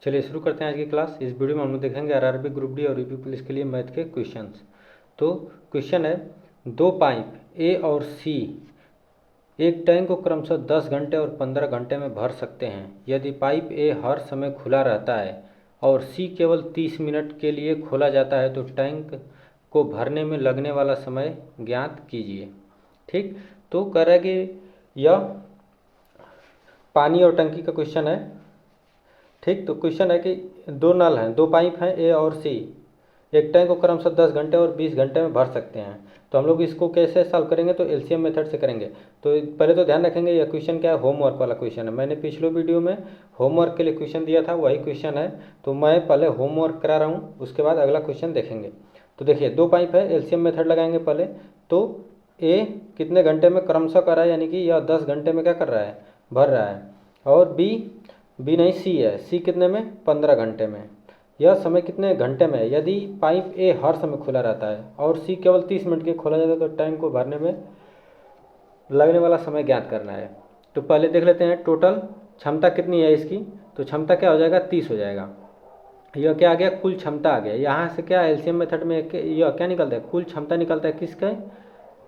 चलिए शुरू करते हैं आज की क्लास। इस वीडियो में हम लोग देखेंगे आरआरबी ग्रुप डी और यूपी पुलिस के लिए मैथ के क्वेश्चंस। तो क्वेश्चन है, दो पाइप ए और सी एक टैंक को क्रमशः 10 घंटे और 15 घंटे में भर सकते हैं। यदि पाइप ए हर समय खुला रहता है और सी केवल 30 मिनट के लिए खोला जाता है तो टैंक को भरने में लगने वाला समय ज्ञात कीजिए। ठीक, तो कह रहा है कि यह पानी और टंकी का क्वेश्चन है। ठीक, तो क्वेश्चन है कि दो नल हैं, दो पाइप हैं ए और सी, एक टैंक को क्रमशः 10 घंटे और 20 घंटे में भर सकते हैं। तो हम लोग इसको कैसे सॉल्व करेंगे, तो एलसीएम मेथड से करेंगे। तो पहले तो ध्यान रखेंगे यह क्वेश्चन क्या है, होमवर्क वाला क्वेश्चन है। मैंने पिछले वीडियो में होमवर्क के लिए क्वेश्चन दिया था, वही क्वेश्चन है। तो मैं पहले होमवर्क करा रहा हूँ, उसके बाद अगला क्वेश्चन देखेंगे। तो देखिए दो पाइप है, एलसीएम मेथड लगाएंगे पहले। तो ए कितने घंटे में क्रमशः कर रहा है, यानी कि यह 10 घंटे में क्या कर रहा है, भर रहा है। और बी नहीं, सी है, सी कितने में, 15 घंटे में। यह समय कितने घंटे में है, यदि पाइप ए हर समय खुला रहता है और सी केवल 30 मिनट के खोला जाता है तो टैंक को भरने में लगने वाला समय ज्ञात करना है। तो पहले देख लेते हैं टोटल क्षमता कितनी है इसकी। तो क्षमता क्या हो जाएगा, 30 हो जाएगा। यह क्या आ गया, कुल क्षमता आ गया। यहाँ से क्या एलसीएम मेथड में यह क्या निकलता है, कुल क्षमता निकलता है किसका,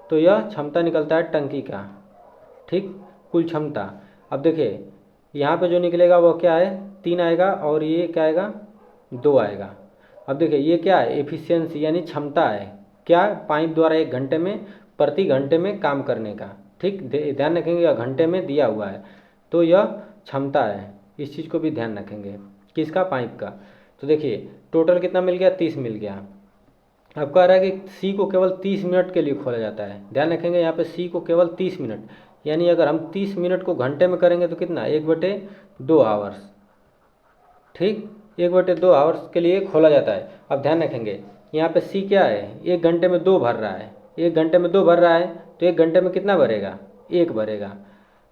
तो यह क्षमता निकलता है टंकी का। ठीक, कुल क्षमता। अब देखिए यहाँ पे जो निकलेगा वो क्या है, 3 आएगा और ये क्या आएगा, 2 आएगा। अब देखिए ये क्या है, एफिशिएंसी यानी क्षमता है, क्या, पाइप द्वारा 1 घंटे में प्रति घंटे में काम करने का। ठीक, ध्यान रखेंगे यह घंटे में दिया हुआ है तो यह क्षमता है, इस चीज़ को भी ध्यान रखेंगे, किसका, पाइप का। तो देखिए टोटल कितना मिल गया, 30 मिल गया। अब कह रहा है कि सी को केवल 30 मिनट के लिए खोला जाता है। ध्यान रखेंगे यहाँ पे सी को केवल 30 मिनट, यानी अगर हम 30 मिनट को घंटे में करेंगे तो कितना, 1/2 आवर्स। ठीक, 1/2 आवर्स के लिए खोला जाता है। अब ध्यान रखेंगे यहाँ पे सी क्या है, 1 घंटे में 2 भर रहा है, 1 घंटे में 2 भर रहा है तो 1 घंटे में कितना भरेगा, 1 भरेगा।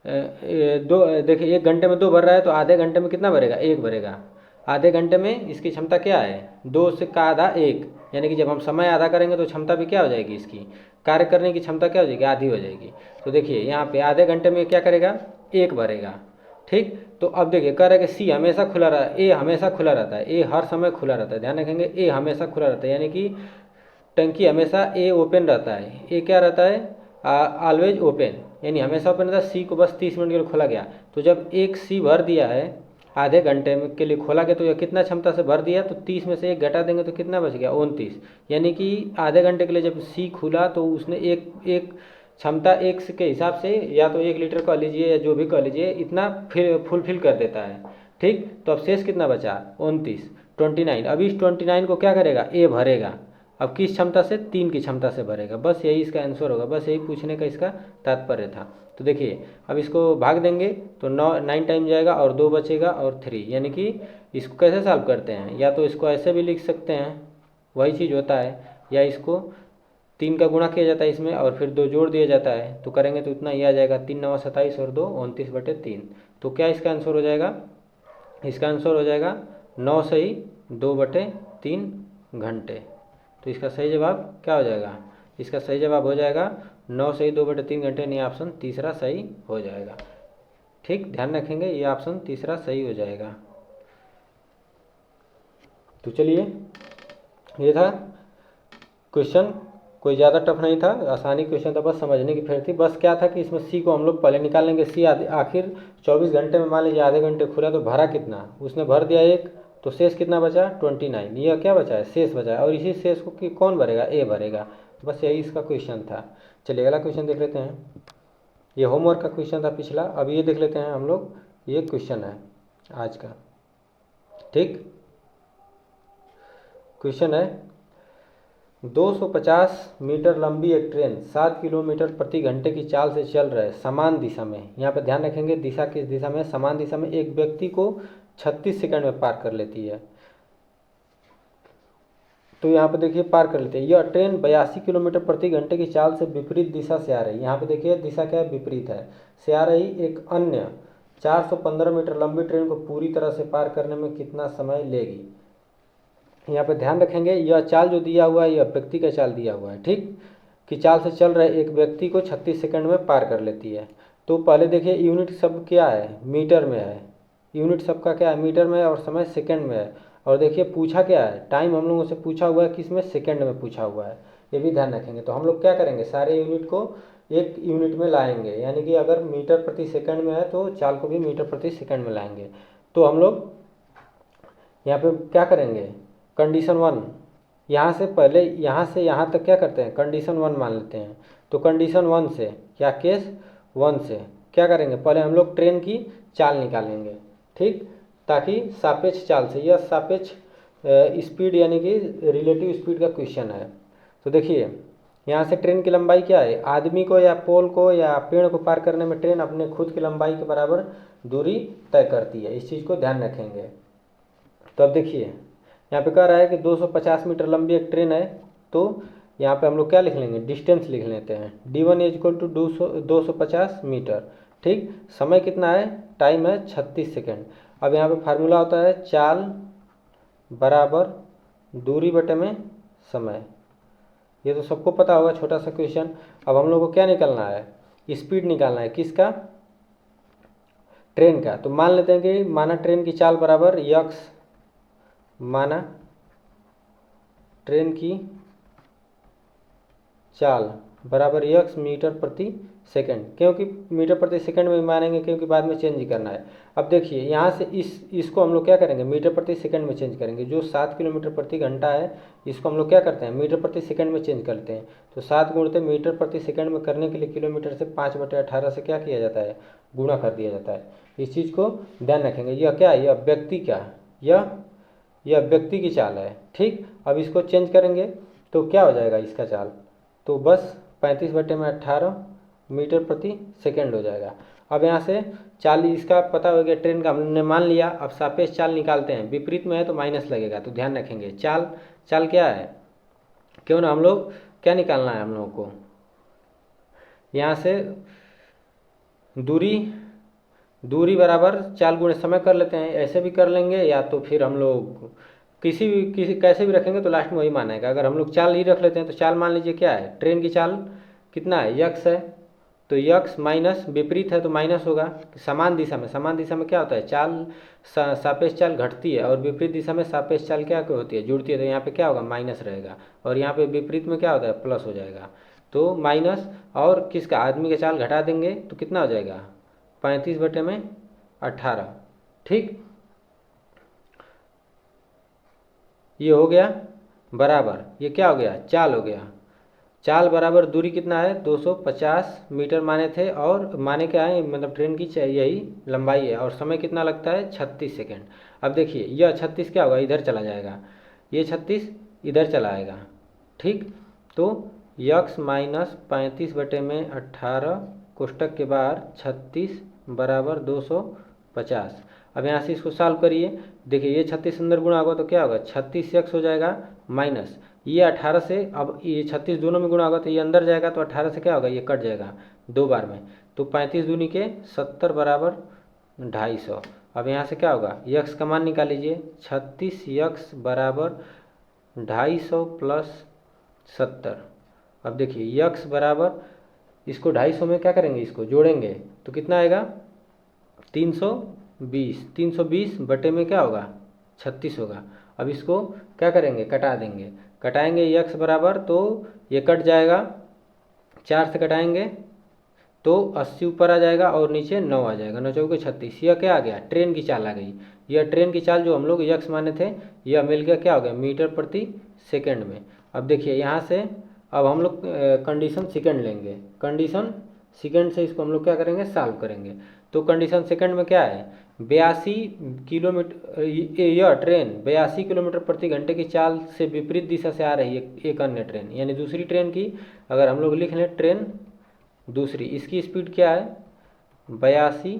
दो देखिए 1 घंटे में 2 भर रहा है तो आधे घंटे में कितना भरेगा, 1 भरेगा। आधे घंटे में इसकी क्षमता क्या है, 2 से का आधा 1, यानी कि जब हम समय आधा करेंगे तो क्षमता भी क्या हो जाएगी, इसकी कार्य करने की क्षमता क्या हो जाएगी, आधी हो जाएगी। तो देखिए यहाँ पे आधे घंटे में क्या करेगा, 1 भरेगा। ठीक, तो अब देखिए कह रहा है कि सी हमेशा खुला रहा है, ए हमेशा खुला रहता है, ए हर समय खुला रहता है। ध्यान रखेंगे ए हमेशा खुला रहता है, यानी कि टंकी हमेशा ए ओपन रहता है, ए क्या रहता है, ऑलवेज ओपन, यानी हमेशा ओपन रहता है। सी को बस 30 मिनट के लिए खोला गया, तो जब एक सी भर दिया है, आधे घंटे में के लिए खोला गया तो यह कितना क्षमता से भर दिया, तो 30 में से 1 घटा देंगे तो कितना बच गया, 29। यानी कि आधे घंटे के लिए जब सी खुला तो उसने एक क्षमता एक के हिसाब से, या तो 1 लीटर कह लीजिए या जो भी कह लीजिए, इतना फुलफिल कर देता है। ठीक, तो अब शेष कितना बचा, 29, 29। अब इस 29 को क्या करेगा, ए भरेगा। अब किस क्षमता से, 3 की क्षमता से भरेगा। बस यही इसका आंसर होगा, बस यही पूछने का इसका तात्पर्य था। तो देखिए अब इसको भाग देंगे तो 9 टाइम जाएगा और 2 बचेगा और 3, यानी कि इसको कैसे सॉल्व करते हैं, या तो इसको ऐसे भी लिख सकते हैं, वही चीज़ होता है, या इसको 3 का गुणा किया जाता है इसमें और फिर 2 जोड़ दिया जाता है, तो करेंगे तो इतना ही आ जाएगा, 3 9 27 और 2 29/3। तो क्या इसका आंसर हो जाएगा, इसका आंसर हो जाएगा 9 सही 2/3 घंटे। तो इसका सही जवाब क्या हो जाएगा, इसका सही जवाब हो जाएगा 9 सही 2/3 घंटे, यानी ऑप्शन तीसरा सही हो जाएगा। ठीक, ध्यान रखेंगे ये ऑप्शन तीसरा सही हो जाएगा। तो चलिए ये था क्वेश्चन, कोई ज़्यादा टफ नहीं था, आसानी क्वेश्चन था, बस समझने की फिर थी। बस क्या था कि इसमें सी को हम लोग पहले निकाल लेंगे। सी आखिर 24 घंटे में मान लीजिए आधे घंटे खुला तो भरा कितना, उसने भर दिया 1, तो शेष कितना बचा, 29। यह क्या बचा है, शेष बचा है, और इसी शेष को कि कौन भरेगा, ए भरेगा। बस यही इसका क्वेश्चन था। चलिए अगला क्वेश्चन देख लेते हैं। ये होमवर्क का क्वेश्चन था पिछला, अब ये देख लेते हैं हम लोग, ये क्वेश्चन है आज का। ठीक, क्वेश्चन है 250 मीटर लंबी एक ट्रेन 7 किलोमीटर प्रति घंटे की चाल से चल रहे समान दिशा में, यहाँ पे ध्यान रखेंगे दिशा किस दिशा में, समान दिशा में, एक व्यक्ति को 36 सेकंड में पार कर लेती है। तो यहाँ पे देखिए पार कर लेते हैं। यह ट्रेन 82 किलोमीटर प्रति घंटे की चाल से विपरीत दिशा से आ रही है। यहाँ पे देखिए दिशा क्या है, विपरीत है, से आ रही एक अन्य 415 मीटर लंबी ट्रेन को पूरी तरह से पार करने में कितना समय लेगी। यहाँ पे ध्यान रखेंगे यह चाल जो दिया हुआ है यह व्यक्ति का चाल दिया हुआ है। ठीक, कि चाल से चल रहे एक व्यक्ति को 36 सेकंड में पार कर लेती है। तो पहले देखिए यूनिट शब्द क्या है, मीटर में है, यूनिट सबका क्या है, मीटर में, और समय सेकंड में है। और देखिए पूछा क्या है, टाइम हम लोगों से पूछा हुआ है किस में, सेकंड में पूछा हुआ है, ये भी ध्यान रखेंगे। तो हम लोग क्या करेंगे, सारे यूनिट को एक यूनिट में लाएंगे, यानी कि अगर मीटर प्रति सेकंड में है तो चाल को भी मीटर प्रति सेकंड में लाएंगे। तो हम लोग यहाँ पे क्या करेंगे, कंडीशन 1, यहाँ से पहले यहाँ से यहाँ तक क्या करते हैं, कंडीशन 1 मान लेते हैं। तो कंडीशन 1 से क्या, केस 1 से क्या करेंगे, पहले हम लोग ट्रेन की चाल निकालेंगे, ठीक, ताकि सापेक्ष चाल से, यह सापेक्ष स्पीड यानी कि रिलेटिव स्पीड का क्वेश्चन है। तो देखिए यहाँ से ट्रेन की लंबाई क्या है, आदमी को या पोल को या पेड़ को पार करने में ट्रेन अपने खुद की लंबाई के बराबर दूरी तय करती है, इस चीज़ को ध्यान रखेंगे। तो अब देखिए यहाँ पे कह रहा है कि 250 मीटर लंबी एक ट्रेन है, तो यहाँ पे हम लोग क्या लिख लेंगे, डिस्टेंस लिख लेते हैं, d1 इक्वल टू 250 मीटर, ठीक। समय कितना है, टाइम है 36 सेकेंड। अब यहाँ पे फार्मूला होता है चाल बराबर दूरी बटे में समय, ये तो सबको पता होगा, छोटा सा क्वेश्चन। अब हम लोग को क्या निकालना है, स्पीड निकालना है, किसका, ट्रेन का। तो मान लेते हैं कि माना ट्रेन की चाल बराबर यक्स, माना ट्रेन की चाल बराबर यक्स मीटर प्रति सेकंड, क्योंकि मीटर प्रति सेकंड में मानेंगे क्योंकि बाद में चेंज ही करना है। अब देखिए यहाँ से इसको हम लोग क्या करेंगे, मीटर प्रति सेकंड में चेंज करेंगे। जो 7 किलोमीटर प्रति घंटा है इसको हम लोग क्या करते हैं, मीटर प्रति सेकंड में चेंज करते हैं। तो 7 गुणते मीटर प्रति सेकंड में करने के लिए किलोमीटर से 5/18 से क्या किया जाता है, गुणा कर दिया जाता है। इस चीज़ को ध्यान रखेंगे। यह क्या है, यह व्यक्ति का, यह व्यक्ति की चाल है, ठीक। अब इसको चेंज करेंगे तो क्या हो जाएगा इसका चाल, तो बस 35/18 मीटर प्रति सेकंड हो जाएगा। अब यहाँ से चाल इसका पता हो गया, ट्रेन का हमने मान लिया। अब सापेक्ष चाल निकालते हैं, विपरीत में है तो माइनस लगेगा, तो ध्यान रखेंगे। चाल क्या है, क्यों ना हम लोग क्या निकालना है, हम लोगों को यहाँ से दूरी बराबर चाल गुणे समय कर लेते हैं, ऐसे भी कर लेंगे, या तो फिर हम लोग किसी कैसे भी रखेंगे तो लास्ट में वही मानेगा। अगर हम लोग चाल ही रख लेते हैं तो चाल मान लीजिए क्या है, ट्रेन की चाल कितना है, यक्स है, तो यक्स माइनस विपरीत है तो माइनस होगा। समान दिशा में क्या होता है, चाल सापेक्ष चाल घटती है, और विपरीत दिशा में सापेक्ष चाल क्या होती है, जुड़ती है, तो यहाँ पे क्या होगा, माइनस रहेगा, और यहाँ पे विपरीत में क्या होता है, प्लस हो जाएगा। तो माइनस, और किसका, आदमी का चाल घटा देंगे तो कितना हो जाएगा, 35/18, ठीक। ये हो गया बराबर, ये क्या हो गया, चाल हो गया। चाल बराबर दूरी कितना है, 250 मीटर माने थे, और माने क्या है, मतलब ट्रेन की यही लंबाई है, और समय कितना लगता है, 36 सेकेंड। अब देखिए यह 36 क्या होगा, इधर चला जाएगा, ये 36 इधर चला आएगा, ठीक। तो यक्स माइनस 35/18 कोष्टक के बाहर 36 बराबर 250। अब यहाँ से इसको सॉल्व करिए, देखिए ये 36 अंदर गुणा होगा तो क्या होगा, 36 यक्स हो जाएगा, माइनस ये 18 से, अब ये 36 दोनों में गुणा होगा तो ये अंदर जाएगा, तो 18 से क्या होगा, ये कट जाएगा 2 बार में, तो 35 दूनी के 70 बराबर 250। अब यहाँ से क्या होगा, यक्स का मान निकाल लीजिए, 36 यक्स बराबर 250 प्लस 70। अब देखिए यक्स बराबर, इसको 250 में क्या करेंगे, इसको जोड़ेंगे तो कितना आएगा, 320 बटे में क्या होगा, 36 होगा। अब इसको क्या करेंगे, कटा देंगे, कटाएंगे यक्स बराबर, तो ये कट जाएगा, 4 से कटाएंगे तो 80 ऊपर आ जाएगा, और नीचे 9 आ जाएगा, 9 चौके 36। यह क्या आ गया, ट्रेन की चाल आ गई। यह ट्रेन की चाल जो हम लोग यक्स माने थे, यह मिल गया क्या हो गया, मीटर प्रति सेकंड में। अब देखिए यहाँ से अब हम लोग कंडीशन सेकंड लेंगे, कंडीशन सेकंड से इसको हम लोग क्या करेंगे, सॉल्व करेंगे। तो कंडीशन सेकंड में क्या है, 82 किलोमीटर, यह ट्रेन 82 किलोमीटर प्रति घंटे की चाल से विपरीत दिशा से आ रही है एक अन्य ट्रेन, यानी दूसरी ट्रेन की अगर हम लोग लिख लें ट्रेन दूसरी, इसकी स्पीड क्या है, 82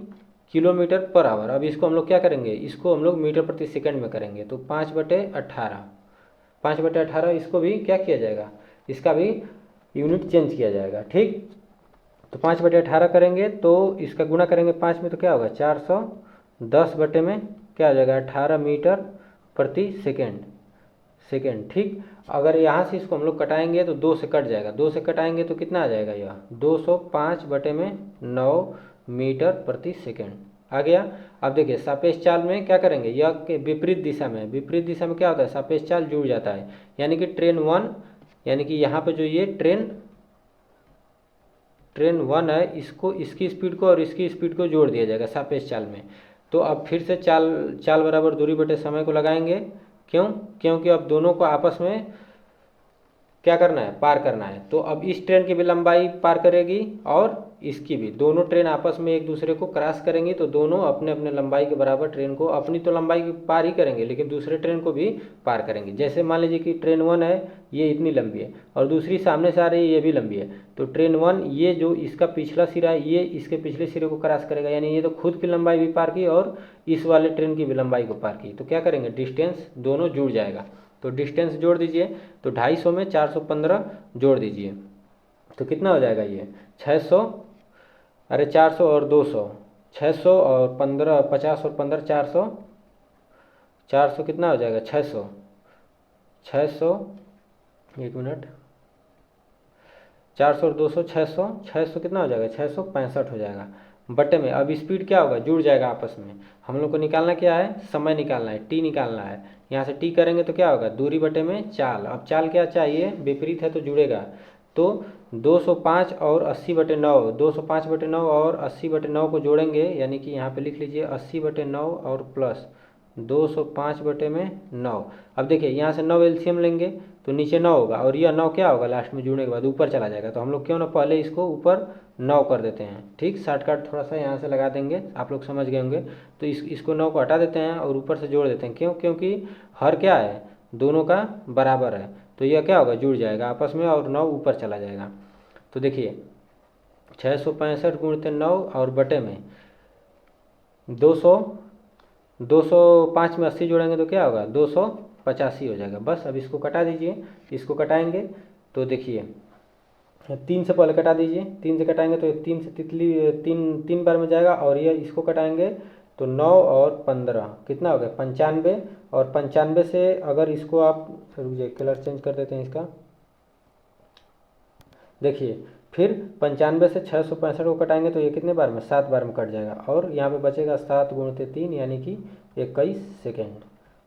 किलोमीटर पर आवर। अब इसको हम लोग क्या करेंगे, इसको हम लोग मीटर प्रति सेकंड में करेंगे, तो 5/18 इसको भी क्या किया जाएगा, इसका भी यूनिट चेंज किया जाएगा, ठीक। तो 5/18 करेंगे तो इसका गुणा करेंगे 5 में तो क्या होगा, 410 बटे में क्या हो जाएगा, 18 मीटर प्रति सेकेंड, ठीक। अगर यहाँ से इसको हम लोग कटाएंगे तो 2 से कट जाएगा, 2 से कटाएंगे तो कितना आ जाएगा, यह 205 बटे में 9 मीटर प्रति सेकेंड, आ गया। अब देखिए सापेक्ष चाल में क्या करेंगे, यह के विपरीत दिशा में, विपरीत दिशा में क्या होता है, सापेक्ष चाल जुड़ जाता है। यानी कि ट्रेन 1, यानी कि यहाँ पे जो ये ट्रेन 1 है, इसको, इसकी स्पीड को और इसकी स्पीड को जोड़ दिया जाएगा सापेक्ष चाल में। तो अब फिर से चाल बराबर दूरी बटे समय को लगाएंगे। क्यों? क्योंकि अब दोनों को आपस में क्या करना है, पार करना है। तो अब इस ट्रेन की भी लंबाई पार करेगी और इसकी भी, दोनों ट्रेन आपस में एक दूसरे को क्रॉस करेंगी। तो दोनों अपने अपने लंबाई के बराबर ट्रेन को, अपनी तो लंबाई पार ही करेंगे लेकिन दूसरे ट्रेन को भी पार करेंगे। जैसे मान लीजिए कि ट्रेन 1 है, ये इतनी लंबी है और दूसरी सामने से आ रही है, ये भी लंबी है। तो ट्रेन 1 ये जो इसका पिछला सिरा है, ये इसके पिछले सिरे को क्रॉस करेगा, यानी ये तो खुद की लंबाई भी पार की और इस वाले ट्रेन की भी लंबाई को पार की। तो क्या करेंगे, डिस्टेंस दोनों जुड़ जाएगा। तो डिस्टेंस जोड़ दीजिए, तो 250 में 415 जोड़ दीजिए, तो कितना हो जाएगा ये 600, अरे 400 और 200, 600 और 15, 50 और 15, 400, 400 कितना हो जाएगा, 600, 600, एक मिनट, 400 और 200, 600, 600 कितना हो जाएगा, 665 हो जाएगा बटे में। अब स्पीड क्या होगा, जुड़ जाएगा आपस में। हम लोग को निकालना क्या है, समय निकालना है, टी निकालना है। यहाँ से टी करेंगे तो क्या होगा, दूरी बटे में चाल। अब चाल क्या चाहिए, विपरीत है तो जुड़ेगा। तो 205 और 80/9, 205/9 और 80/9 को जोड़ेंगे, यानी कि यहाँ पे लिख लीजिए 80/9 और प्लस 205/9। अब देखिए यहाँ से 9 एलसीएम लेंगे तो नीचे 9 होगा और यह 9 क्या होगा, लास्ट में जुड़ने के बाद ऊपर चला जाएगा। तो हम लोग क्यों ना पहले इसको ऊपर 9 कर देते हैं। ठीक, शॉर्टकट थोड़ा सा यहाँ से लगा देंगे, आप लोग समझ गए होंगे। तो इसको 9 को हटा देते हैं और ऊपर से जोड़ देते हैं। क्यों? क्योंकि हर क्या है, दोनों का बराबर है। तो यह क्या होगा, जुड़ जाएगा आपस में और 9 ऊपर चला जाएगा। तो देखिए 665 गुणित 9 और बटे में 205 में 80 जोड़ेंगे तो क्या होगा, 285 हो जाएगा। बस अब इसको कटा दीजिए, इसको कटाएंगे तो देखिए 3 से पहले कटा दीजिए, 3 से कटाएंगे तो 3 से तितली 3 बार में जाएगा और ये इसको कटाएंगे तो 9 और 15 कितना हो गया, 95। और 95 से अगर इसको आप, रुकिए कलर चेंज कर देते हैं इसका, देखिए फिर 95 से 665 को कटाएंगे तो ये कितने बार में, 7 बार में कट जाएगा और यहाँ पे बचेगा 7 गुणित 3 यानी कि 21 सेकेंड।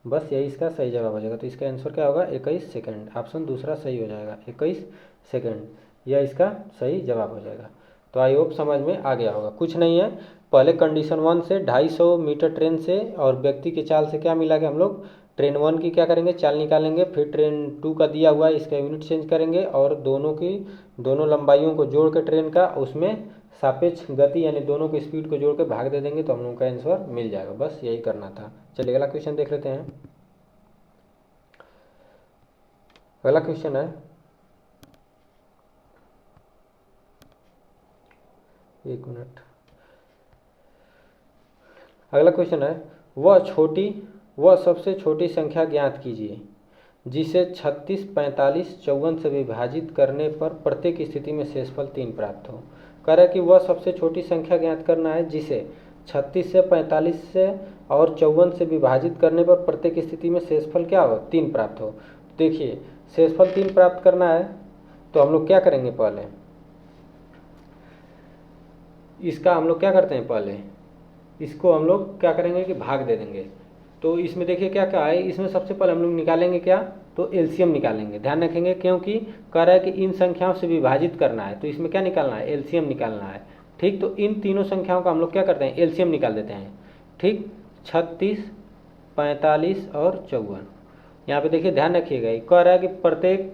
बस यही इसका सही जवाब हो जाएगा। तो इसका आंसर क्या होगा, 21 सेकेंड। ऑप्शन दूसरा सही हो जाएगा, 21 सेकेंड, यह इसका सही जवाब हो जाएगा। तो आई होप समझ में आ गया होगा। कुछ नहीं है, पहले कंडीशन 1 से 250 मीटर ट्रेन से और व्यक्ति की चाल से क्या मिला के हम लोग ट्रेन 1 की क्या करेंगे, चाल निकालेंगे। फिर ट्रेन 2 का दिया हुआ है, इसका यूनिट चेंज करेंगे और दोनों लंबाइयों को जोड़ के ट्रेन का, उसमें सापेक्ष गति यानी दोनों की स्पीड को जोड़ के भाग दे देंगे तो हम लोग का आंसर मिल जाएगा। बस यही करना था। चलिए अगला क्वेश्चन देख लेते हैं। अगला क्वेश्चन है, एक मिनट, अगला क्वेश्चन है, वह सबसे छोटी संख्या ज्ञात कीजिए जिसे 36, 45, 54 से विभाजित करने पर प्रत्येक स्थिति में शेषफल 3 प्राप्त हो। कह रहा है कि वह सबसे छोटी संख्या ज्ञात करना है जिसे 36 से 45 से और 54 से विभाजित करने पर प्रत्येक स्थिति में शेषफल क्या हो, 3 प्राप्त हो। देखिए शेषफल 3 प्राप्त करना है तो हम लोग क्या करेंगे, पहले इसका हम लोग क्या करते हैं, पहले इसको हम लोग क्या करेंगे कि भाग दे देंगे। तो इसमें देखिए क्या क्या है, इसमें सबसे पहले हम लोग निकालेंगे क्या, तो एलसीएम निकालेंगे। ध्यान रखेंगे क्योंकि कह रहा है कि इन संख्याओं से विभाजित करना है, तो इसमें क्या निकालना है, एलसीएम निकालना है। ठीक, तो इन तीनों संख्याओं का हम लोग क्या करते हैं, एलसीएम निकाल देते हैं। ठीक, 36, 45 और 54। यहाँ पे देखिए ध्यान रखिएगा, कह रहा है कि प्रत्येक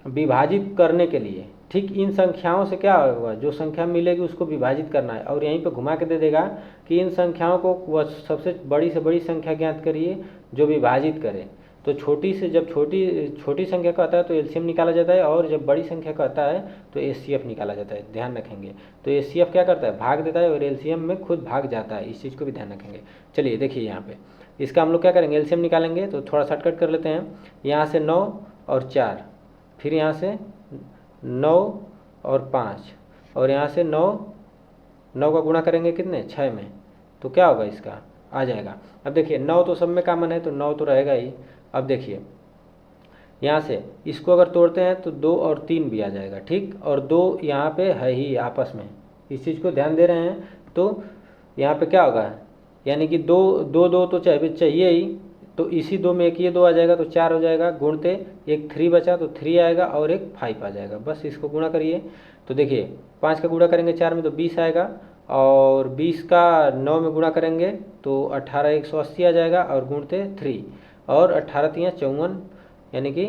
विभाजित करने के लिए, ठीक, इन संख्याओं से क्या होगा, जो संख्या मिलेगी उसको विभाजित करना है और यहीं पे घुमा के दे देगा कि इन संख्याओं को वह सबसे बड़ी संख्या ज्ञात करिए जो विभाजित करे। तो छोटी से जब छोटी संख्या का आता है तो एलसीएम निकाला जाता है और जब बड़ी संख्या का आता है तो एचसीएफ निकाला जाता है। ध्यान रखेंगे, तो एचसीएफ क्या करता है, भाग देता है और एलसीएम में खुद भाग जाता है। इस चीज़ को भी ध्यान रखेंगे। चलिए देखिए यहाँ पे इसका हम लोग क्या करेंगे, एलसीएम निकालेंगे। तो थोड़ा शॉर्टकट कर लेते हैं, यहाँ से 9 और 4, फिर यहाँ से 9 और 5 और यहाँ से 9 का गुणा करेंगे कितने, 6 में, तो क्या होगा, इसका आ जाएगा। अब देखिए 9 तो सब में कॉमन है तो 9 तो रहेगा ही। अब देखिए यहाँ से इसको अगर तोड़ते हैं तो 2 और 3 भी आ जाएगा। ठीक, और 2 यहाँ पे है ही आपस में, इस चीज़ को ध्यान दे रहे हैं। तो यहाँ पे क्या होगा, यानी कि दो दो दो तो चाहिए ही, तो इसी दो में एक ये दो आ जाएगा तो 4 हो जाएगा, गुणते एक 3 बचा तो 3 आएगा और एक 5 आ जाएगा। बस इसको गुणा करिए तो देखिए 5 का गुणा करेंगे 4 में तो 20 आएगा, और 20 का 9 में गुणा करेंगे तो 18 180 आ जाएगा, और गुणते 3 और 18 3 54 यानी कि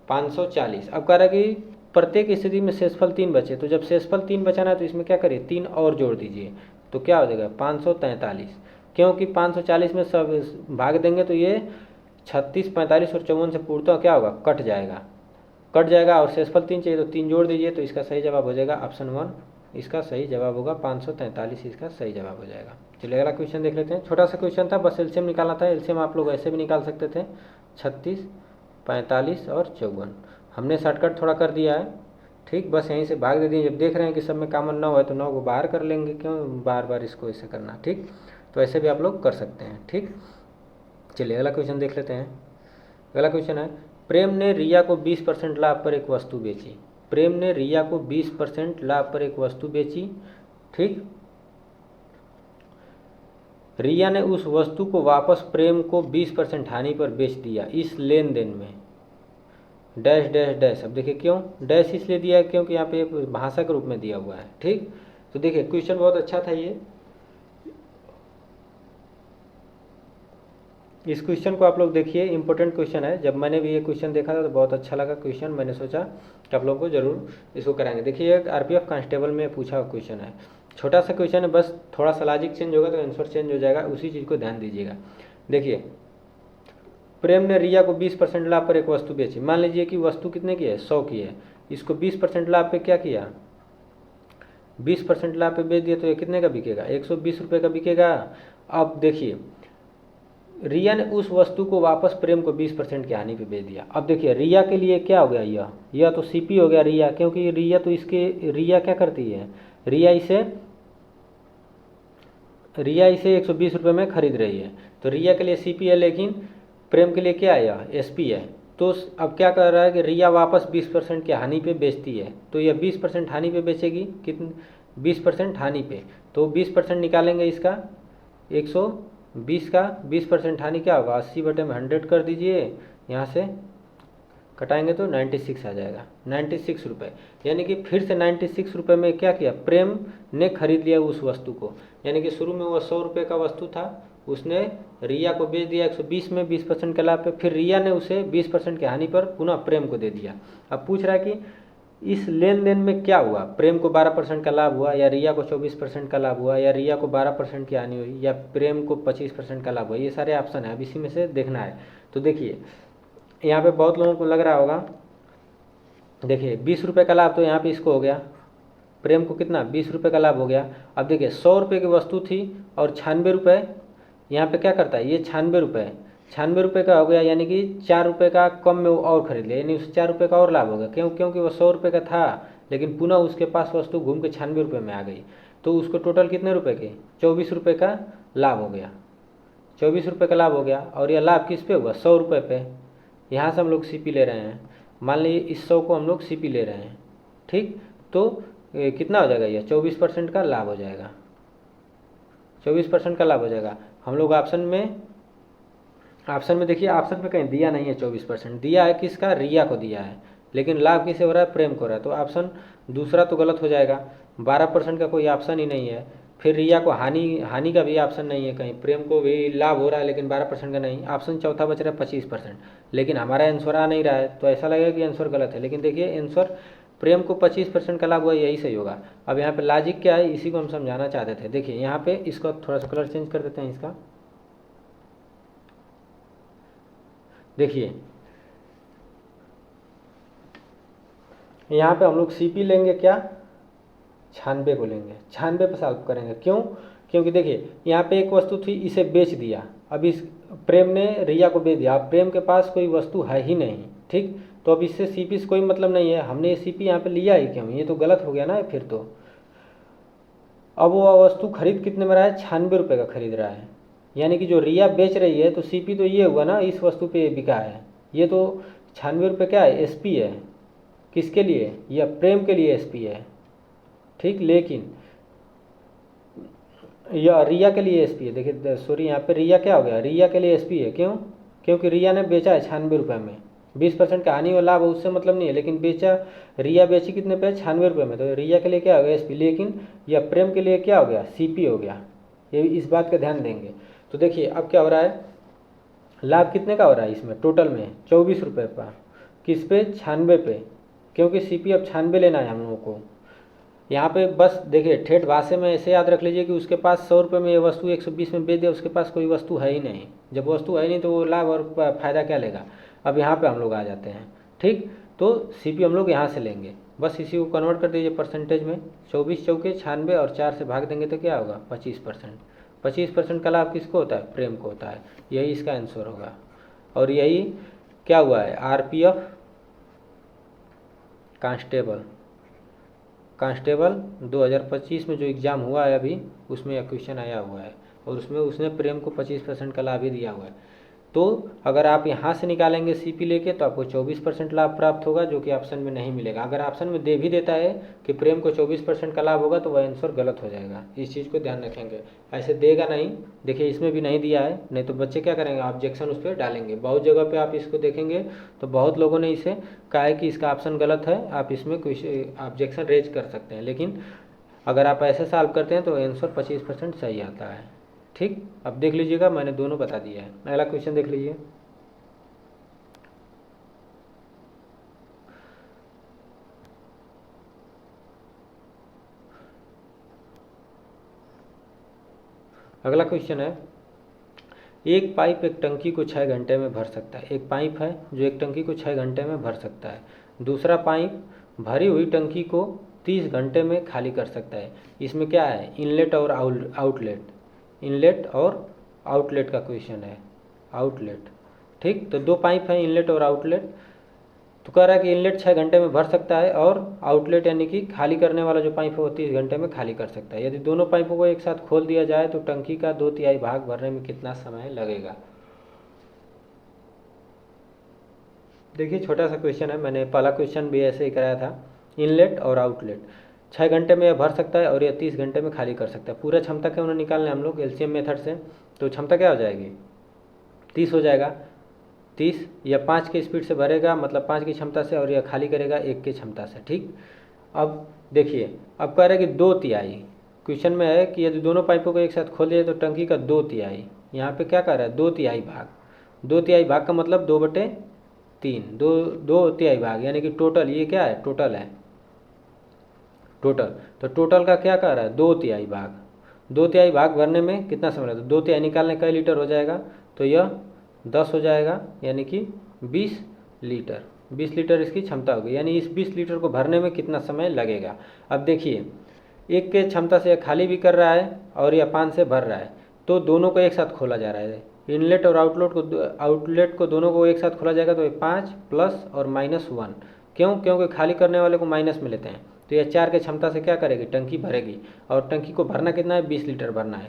540। अब कह रहा है कि प्रत्येक स्थिति में शेषफल 3 बचे, तो जब शेषफल 3 बचाना है तो इसमें क्या करिए 3 और जोड़ दीजिए, तो क्या हो जाएगा 543। क्योंकि 540 में सब भाग देंगे तो ये 36 45 और 54 से पूर्णतः क्या होगा कट जाएगा, और शेषफल 3 चाहिए तो 3 जोड़ दीजिए, तो इसका सही जवाब हो जाएगा ऑप्शन 1, इसका सही जवाब होगा 543, इसका सही जवाब हो जाएगा। चलिए अगला क्वेश्चन देख लेते हैं। छोटा सा क्वेश्चन था, बस एलसीएम निकालना था। एलसीएम आप लोग ऐसे भी निकाल सकते थे, 36 45 और 54। हमने शॉर्टकट थोड़ा कर दिया है, ठीक, बस यहीं से भाग दे दिए। जब देख रहे हैं कि सब में कॉमन 9 है तो 9 को बाहर कर लेंगे, क्यों बार बार इसको ऐसे करना, ठीक। तो ऐसे भी आप लोग कर सकते हैं, ठीक। चलिए अगला क्वेश्चन देख लेते हैं। अगला क्वेश्चन है, प्रेम ने रिया को 20% लाभ पर एक वस्तु बेची। प्रेम ने रिया को 20% लाभ पर एक वस्तु बेची, ठीक। रिया ने उस वस्तु को वापस प्रेम को 20% हानि पर बेच दिया। इस लेन देन में डैश डैश डैश। अब देखिए क्यों डैश इसलिए दिया है क्योंकि यहाँ पे भाषा के रूप में दिया हुआ है, ठीक। तो देखिए क्वेश्चन बहुत अच्छा था ये, इस क्वेश्चन को आप लोग देखिए, इंपॉर्टेंट क्वेश्चन है। जब मैंने भी ये क्वेश्चन देखा था तो बहुत अच्छा लगा क्वेश्चन, मैंने सोचा कि आप लोगों को जरूर इसको कराएंगे। देखिए एक आरपीएफ कांस्टेबल में पूछा हुआ क्वेश्चन है, छोटा सा क्वेश्चन है, बस थोड़ा सा लॉजिक चेंज होगा तो आंसर चेंज हो जाएगा, उसी चीज़ को ध्यान दीजिएगा। देखिए प्रेम ने रिया को 20% लाभ पर एक वस्तु बेची। मान लीजिए कि वस्तु कितने की है 100 की है, इसको 20% लाभ पे क्या किया 20% लाभ पे बेच दिया, तो ये कितने का बिकेगा 120 रुपये का बिकेगा। अब देखिए रिया ने उस वस्तु को वापस प्रेम को 20% की हानि पे बेच दिया। अब देखिए रिया के लिए क्या हो गया, यह तो सीपी हो गया रिया, क्योंकि रिया तो रिया क्या करती है, रिया इसे 120 रुपये में खरीद रही है, तो रिया के लिए सीपी है, लेकिन प्रेम के लिए क्या है यह एसपी है। तो अब क्या कर रहा है कि रिया वापस 20% की हानि पे बेचती है, तो यह 20% हानि पे बेचेगी, कितनी 20% हानि पे, तो 20% निकालेंगे इसका 120 का 20% हानि क्या होगा 80/100 कर दीजिए, यहाँ से कटाएंगे तो 96 आ जाएगा, 96 रुपये। यानी कि फिर से 96 रुपये में क्या किया प्रेम ने खरीद लिया उस वस्तु को, यानी कि शुरू में वो 100 रुपये का वस्तु था, उसने रिया को बेच दिया 120 में 20% के लाभ पे, फिर रिया ने उसे 20% की हानि पर पुनः प्रेम को दे दिया। अब पूछ रहा है कि इस लेन देन में क्या हुआ, प्रेम को 12% का लाभ हुआ, या रिया को 24% का लाभ हुआ, या रिया को 12% की हानि हुई, या प्रेम को 25% का लाभ हुआ। ये सारे ऑप्शन है, अब इसी में से देखना है। तो देखिए यहाँ पे बहुत लोगों को लग रहा होगा, देखिए 20 रुपये का लाभ तो यहाँ पे इसको हो गया, प्रेम को कितना 20 रुपये का लाभ हो गया। अब देखिए 100 रुपये की वस्तु थी और 96 रुपये यहाँ पे क्या करता है, ये 96 रुपये का हो गया, यानी कि 4 रुपये का कम में वो और खरीद लिया, यानी उसे 4 रुपये का और लाभ होगा। क्योंकि वो 100 रुपये का था, लेकिन पुनः उसके पास वस्तु घूम के 96 रुपये में आ गई, तो उसको टोटल कितने रुपये के 24 रुपये का लाभ हो गया, 24 रुपये का लाभ हो गया। और यह लाभ किस पे हुआ 100 रुपये पे, यहाँ से हम लोग सीपी ले रहे हैं, मान लीजिए इस 100 को हम लोग सीपी ले रहे हैं, ठीक। तो कितना हो जाएगा, यह 24% का लाभ हो जाएगा, 24% का लाभ हो जाएगा। हम लोग ऑप्शन में देखिए, ऑप्शन में कहीं दिया नहीं है 24%, दिया है किसका रिया को दिया है, लेकिन लाभ किसे हो रहा है प्रेम को हो रहा है, तो ऑप्शन दूसरा तो गलत हो जाएगा। 12% का कोई ऑप्शन ही नहीं है, फिर रिया को हानि का भी ऑप्शन नहीं है कहीं, प्रेम को भी लाभ हो रहा है लेकिन 12% का नहीं। ऑप्शन चौथा बच रहा है 25%, लेकिन हमारा आंसर आ नहीं रहा है, तो ऐसा लगेगा कि आंसर गलत है, लेकिन देखिए आंसर प्रेम को 25% का लाभ हुआ, यही सही होगा। अब यहाँ पे लॉजिक क्या है, इसी को हम समझाना चाहते थे। देखिए यहाँ पे इसको थोड़ा सा कलर चेंज कर देते हैं इसका, देखिए यहाँ पे हम लोग सीपी लेंगे क्या 96 को लेंगे, 96 पे सॉल्व करेंगे। क्यों, क्योंकि देखिए यहाँ पे एक वस्तु थी, इसे बेच दिया, अब इस प्रेम ने रिया को बेच दिया, अब प्रेम के पास कोई वस्तु है ही नहीं, ठीक। तो अब इससे सीपी से कोई मतलब नहीं है, हमने ये सीपी यहाँ पे लिया ही क्यों, ये तो गलत हो गया ना फिर तो। अब वो वस्तु खरीद कितने में रहा है 96 रुपये का खरीद रहा है, यानी कि जो रिया बेच रही है, तो सीपी तो ये हुआ ना इस वस्तु पे बिका है, ये तो 96 रुपये क्या है एसपी है, किसके लिए, यह प्रेम के लिए एसपी है, ठीक। लेकिन या रिया के लिए एसपी है, देखिए सॉरी यहाँ पे रिया क्या हो गया, रिया के लिए एसपी है, क्यों, क्योंकि रिया ने बेचा है 96 रुपये में, 20% का हानि और लाभ उससे मतलब नहीं है, लेकिन बेचा, रिया बेची कितने पे, 96 रुपये में, तो रिया के लिए क्या हो गया एसपी, लेकिन यह प्रेम के लिए क्या हो गया, सीपी हो गया। ये इस बात का ध्यान देंगे। तो देखिए अब क्या हो रहा है, लाभ कितने का हो रहा है इसमें टोटल में 24 रुपये पर, किस पे, 96 पे, क्योंकि सीपी अब 96 लेना है हम लोगों को। यहाँ पे बस देखिए ठेठ भाषा में ऐसे याद रख लीजिए कि उसके पास 100 रुपये में ये वस्तु 120 में बेच दिया, उसके पास कोई वस्तु है ही नहीं। जब वस्तु है ही नहीं तो वो लाभ और फायदा क्या लेगा। अब यहाँ पे हम लोग आ जाते हैं, ठीक, तो सीपी हम लोग यहाँ से लेंगे, बस इसी को कन्वर्ट कर दीजिए परसेंटेज में, 24 चौके 96 और 4 से भाग देंगे तो क्या होगा 25%। 25% का लाभ किसको होता है, प्रेम को होता है, यही इसका आंसर होगा। और यही क्या हुआ है, आरपीएफ कांस्टेबल 2025 में जो एग्ज़ाम हुआ है अभी, उसमें यह क्वेश्चन आया हुआ है, और उसमें उसने प्रेम को 25% का लाभ ही दिया हुआ है। तो अगर आप यहाँ से निकालेंगे सीपी लेके तो आपको 24% लाभ प्राप्त होगा, जो कि ऑप्शन में नहीं मिलेगा। अगर ऑप्शन में दे भी देता है कि प्रेम को 24% का लाभ होगा तो वह आंसर गलत हो जाएगा, इस चीज़ को ध्यान रखेंगे। ऐसे देगा नहीं, देखिए इसमें भी नहीं दिया है, नहीं तो बच्चे क्या करेंगे, ऑब्जेक्शन उस पर डालेंगे। बहुत जगह पे आप इसको देखेंगे तो बहुत लोगों ने इसे कहा है कि इसका ऑप्शन गलत है, आप इसमें कुछ ऑब्जेक्शन रेज कर सकते हैं, लेकिन अगर आप ऐसे सॉल्व करते हैं तो आंसर 25% सही आता है। ठीक, अब देख लीजिएगा, मैंने दोनों बता दिया है। अगला क्वेश्चन देख लीजिए। अगला क्वेश्चन है, एक पाइप एक टंकी को 6 घंटे में भर सकता है। एक पाइप है जो एक टंकी को 6 घंटे में भर सकता है। दूसरा पाइप भरी हुई टंकी को 30 घंटे में खाली कर सकता है। इसमें क्या है, इनलेट और आउटलेट, इनलेट और आउटलेट का क्वेश्चन है, आउटलेट। ठीक, तो दो पाइप हैं, इनलेट और आउटलेट। तो कह रहा है कि इनलेट 6 घंटे में भर सकता है और आउटलेट यानी कि खाली करने वाला जो पाइप है वो 30 घंटे में खाली कर सकता है। यदि दोनों पाइपों को एक साथ खोल दिया जाए तो टंकी का 2/3 भाग भरने में कितना समय लगेगा। देखिए छोटा सा क्वेश्चन है, मैंने पहला क्वेश्चन भी ऐसे ही कराया था। इनलेट और आउटलेट 6 घंटे में यह भर सकता है और यह 30 घंटे में खाली कर सकता है। पूरा क्षमता क्यों ना निकालना है हम लोग एलसीएम मेथड से, तो क्षमता क्या हो जाएगी, 30 हो जाएगा। 30 या 5 की स्पीड से भरेगा, मतलब 5 की क्षमता से, और यह खाली करेगा 1 की क्षमता से। ठीक, अब देखिए, अब कह रहे हैं कि 2/3, क्वेश्चन में है कि यदि दोनों पाइपों को एक साथ खोल दिए तो टंकी का 2/3, यहाँ पे क्या कर रहा है 2/3 भाग, 2/3 भाग का मतलब 2/3, 2/3 भाग, यानी कि टोटल, ये क्या है टोटल है, टोटल। तो टोटल का क्या कर रहा है 2/3 भाग, 2/3 भाग भरने में कितना समय लगता है, 2/3 निकालने कई लीटर हो जाएगा, तो यह 10 हो जाएगा, यानी कि 20 लीटर, 20 लीटर इसकी क्षमता होगी। यानी इस 20 लीटर को भरने में कितना समय लगेगा। अब देखिए, एक के क्षमता से खाली भी कर रहा है और यह 5 से भर रहा है, तो दोनों को एक साथ खोला जा रहा है। इनलेट और आउटलेट को दोनों को एक साथ खोला जाएगा तो ये 5 प्लस और -1, क्यों, क्योंकि खाली करने वाले को माइनस में लेते हैं। तो यह 4 की क्षमता से क्या करेगी, टंकी भरेगी, और टंकी को भरना कितना है 20 लीटर भरना है।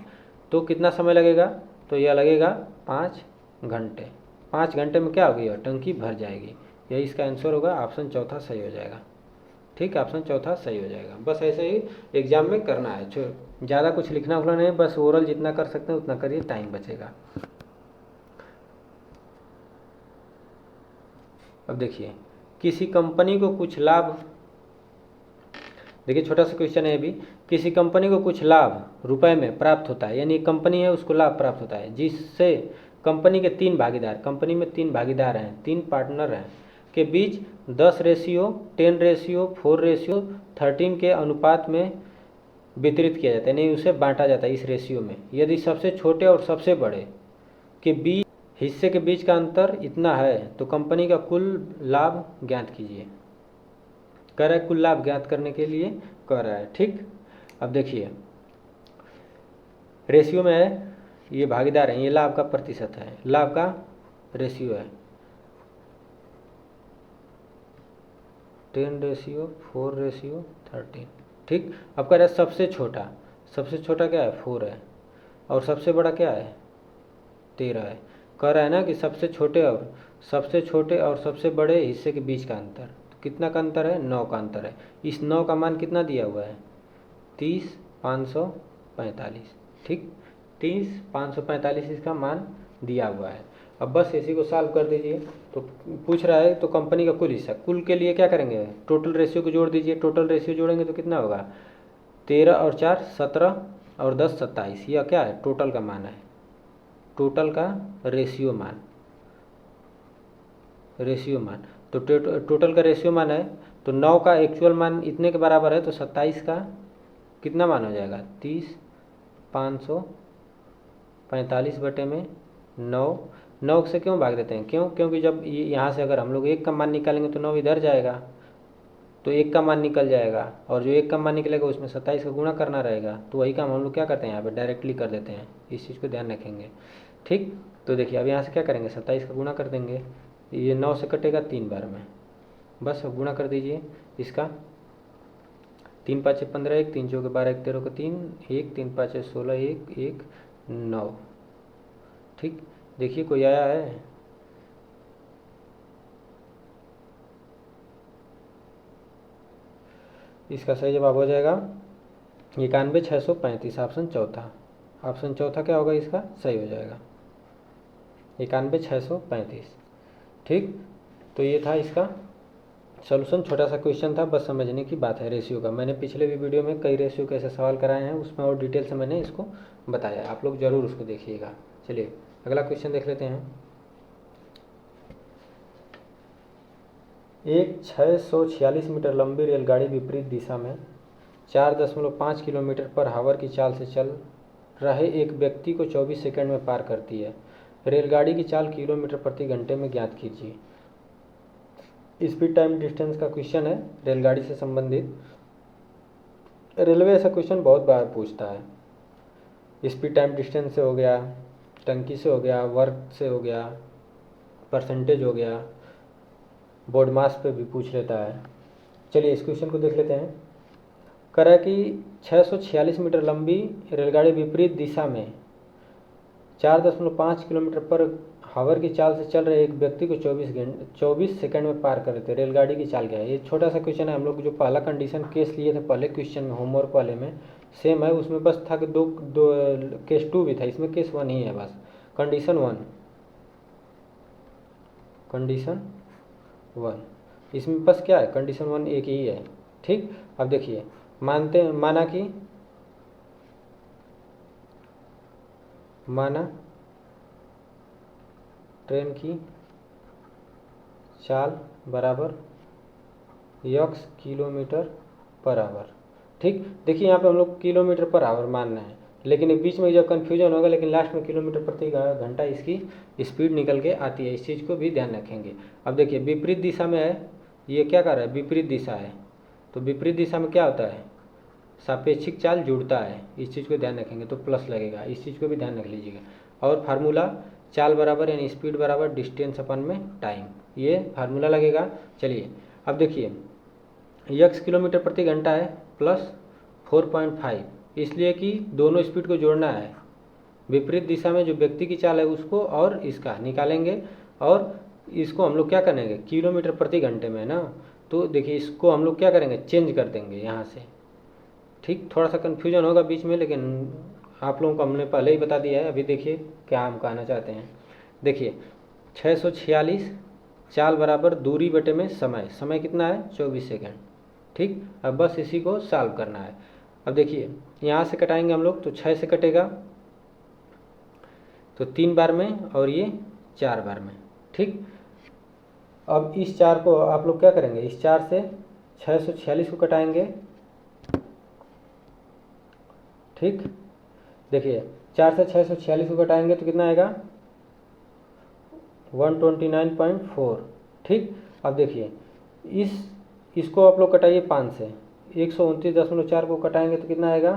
तो कितना समय लगेगा, तो यह लगेगा 5 घंटे। 5 घंटे में क्या होगी, टंकी भर जाएगी। यही इसका आंसर होगा, ऑप्शन चौथा सही हो जाएगा। ठीक, ऑप्शन चौथा सही हो जाएगा। बस ऐसे ही एग्जाम में करना है, ज़्यादा कुछ लिखना उखना नहीं, बस ओरल जितना कर सकते हैं उतना करिए, टाइम बचेगा। अब देखिए, किसी कंपनी को कुछ लाभ, देखिए छोटा सा क्वेश्चन है अभी, किसी कंपनी को कुछ लाभ रुपए में प्राप्त होता है, यानी कंपनी है उसको लाभ प्राप्त होता है, जिससे कंपनी के 3 भागीदार, कंपनी में 3 भागीदार हैं, 3 पार्टनर हैं, के बीच 10:10:4:13 के अनुपात में वितरित किया जाता है, यानी उसे बांटा जाता है इस रेशियो में। यदि सबसे छोटे और सबसे बड़े के बीच हिस्से के बीच का अंतर इतना है तो कंपनी का कुल लाभ ज्ञात कीजिए। कह रहा है कुल लाभ ज्ञात करने के लिए कह रहा है। ठीक, अब देखिए रेशियो में है, ये भागीदार हैं, ये लाभ का प्रतिशत है, लाभ का रेशियो है 10:4:13। ठीक, अब कह रहा है सबसे छोटा, सबसे छोटा क्या है 4 है, और सबसे बड़ा क्या है 13 है। कह रहा है ना कि सबसे छोटे और सबसे बड़े हिस्से के बीच का अंतर, तो कितना का अंतर है 9 का अंतर है। इस 9 का मान कितना दिया हुआ है 30, 545, ठीक, 30, 545 इसका मान दिया हुआ है। अब बस इसी को सॉल्व कर दीजिए। तो पूछ रहा है तो कंपनी का कुल हिस्सा, कुल के लिए क्या करेंगे, टोटल रेशियो को जोड़ दीजिए। टोटल रेशियो जोड़ेंगे तो कितना होगा, 13 और 4 17 और 10 27। यह क्या है, टोटल का मान है, टोटल का रेशियो मान, रेशियो मान। तो टोटल का रेशियो मान है, तो 9 का एक्चुअल मान इतने के बराबर है, तो 27 का कितना मान हो जाएगा, 30, 545 बटे में 9। 9 से क्यों भाग देते हैं, क्योंकि जब यहाँ से अगर हम लोग 1 का मान निकालेंगे तो 9 इधर जाएगा, तो 1 का मान निकल जाएगा, और जो 1 का मान निकलेगा उसमें 27 का गुणा करना रहेगा। तो वही काम हम लोग क्या करते हैं, यहाँ पे डायरेक्टली कर देते हैं, इस चीज़ को ध्यान रखेंगे। ठीक, तो देखिए अब यहाँ से क्या करेंगे, 27 का गुणा कर देंगे, ये 9 से कटेगा 3 बार में, बस अब गुणा कर दीजिए इसका। 3 5 15, 1 3 4 12, 1 13 को 3, 1 3 5 16, 1 1 9। ठीक, देखिए कोई आया है, इसका सही जवाब हो जाएगा 91,635, ऑप्शन चौथा। ऑप्शन चौथा क्या होगा, इसका सही हो जाएगा 91,635। ठीक, तो ये था इसका सॉल्यूशन, छोटा सा क्वेश्चन था, बस समझने की बात है रेशियो का। मैंने पिछले भी वीडियो में कई रेशियो के ऐसे सवाल कराए हैं, उसमें और डिटेल से मैंने इसको बताया, आप लोग ज़रूर उसको देखिएगा। चलिए अगला क्वेश्चन देख लेते हैं। एक 646 मीटर लंबी रेलगाड़ी विपरीत दिशा में 4.5 किलोमीटर पर हावर की चाल से चल रहे एक व्यक्ति को 24 सेकंड में पार करती है। रेलगाड़ी की चाल किलोमीटर प्रति घंटे में ज्ञात कीजिए। स्पीड टाइम डिस्टेंस का क्वेश्चन है, रेलगाड़ी से संबंधित। रेलवे ऐसा क्वेश्चन बहुत बार पूछता है, स्पीड टाइम डिस्टेंस से हो गया, टंकी से हो गया, वर्क से हो गया, परसेंटेज हो गया, बोर्ड मास पे भी पूछ लेता है। चलिए इस क्वेश्चन को देख लेते हैं। कह रहा है कि 646 मीटर लंबी रेलगाड़ी विपरीत दिशा में 4.5 किलोमीटर पर हावर की चाल से चल रहे एक व्यक्ति को 24 सेकंड में पार कर देते। रेलगाड़ी की चाल क्या है, ये छोटा सा क्वेश्चन है। हम लोग जो पहला कंडीशन केस लिए थे पहले क्वेश्चन में, होमवर्क वाले में सेम है, उसमें बस था कि दो केस 2 भी था, इसमें केस 1 ही है बस। कंडीशन 1 इसमें बस क्या है, कंडीशन 1 एक ही है। ठीक, अब देखिए माना ट्रेन की चाल बराबर x किलोमीटर पर आवर। ठीक, देखिए यहाँ पे हम लोग किलोमीटर पर आवर मानना है, लेकिन बीच में जब कन्फ्यूजन होगा, लेकिन लास्ट में किलोमीटर प्रति घंटा इसकी स्पीड निकल के आती है, इस चीज़ को भी ध्यान रखेंगे। अब देखिए विपरीत दिशा में है, ये क्या कर रहा है, विपरीत दिशा है, तो विपरीत दिशा में क्या होता है, सापेक्षिक चाल जुड़ता है, इस चीज़ को ध्यान रखेंगे तो प्लस लगेगा, इस चीज़ को भी ध्यान रख लीजिएगा। और फार्मूला चाल बराबर यानी स्पीड बराबर डिस्टेंस अपन में टाइम, ये फार्मूला लगेगा। चलिए अब देखिए x किलोमीटर प्रति घंटा है प्लस 4.5, इसलिए कि दोनों स्पीड को जोड़ना है। विपरीत दिशा में जो व्यक्ति की चाल है उसको और इसका निकालेंगे, और इसको हम लोग क्या करेंगे, किलोमीटर प्रति घंटे में ना, तो देखिए इसको हम लोग क्या करेंगे, चेंज कर देंगे यहाँ से। ठीक, थोड़ा सा कन्फ्यूजन होगा बीच में, लेकिन आप लोगों को हमने पहले ही बता दिया है। अभी देखिए क्या हम कहना चाहते हैं। देखिए 646 चाल बराबर दूरी बटे में समय कितना है, 24 सेकंड। ठीक, अब बस इसी को सॉल्व करना है। अब देखिए यहाँ से कटाएंगे हम लोग, तो 6 से कटेगा तो 3 बार में, और ये 4 बार में। ठीक, अब इस 4 को आप लोग क्या करेंगे, इस 4 से 646 को कटाएंगे। ठीक, देखिए 4 से 646 को घटाएंगे तो कितना आएगा, 129.4। ठीक, अब देखिए इसको आप लोग कटाइए 5 से, 129.4 को कटाएंगे तो कितना आएगा,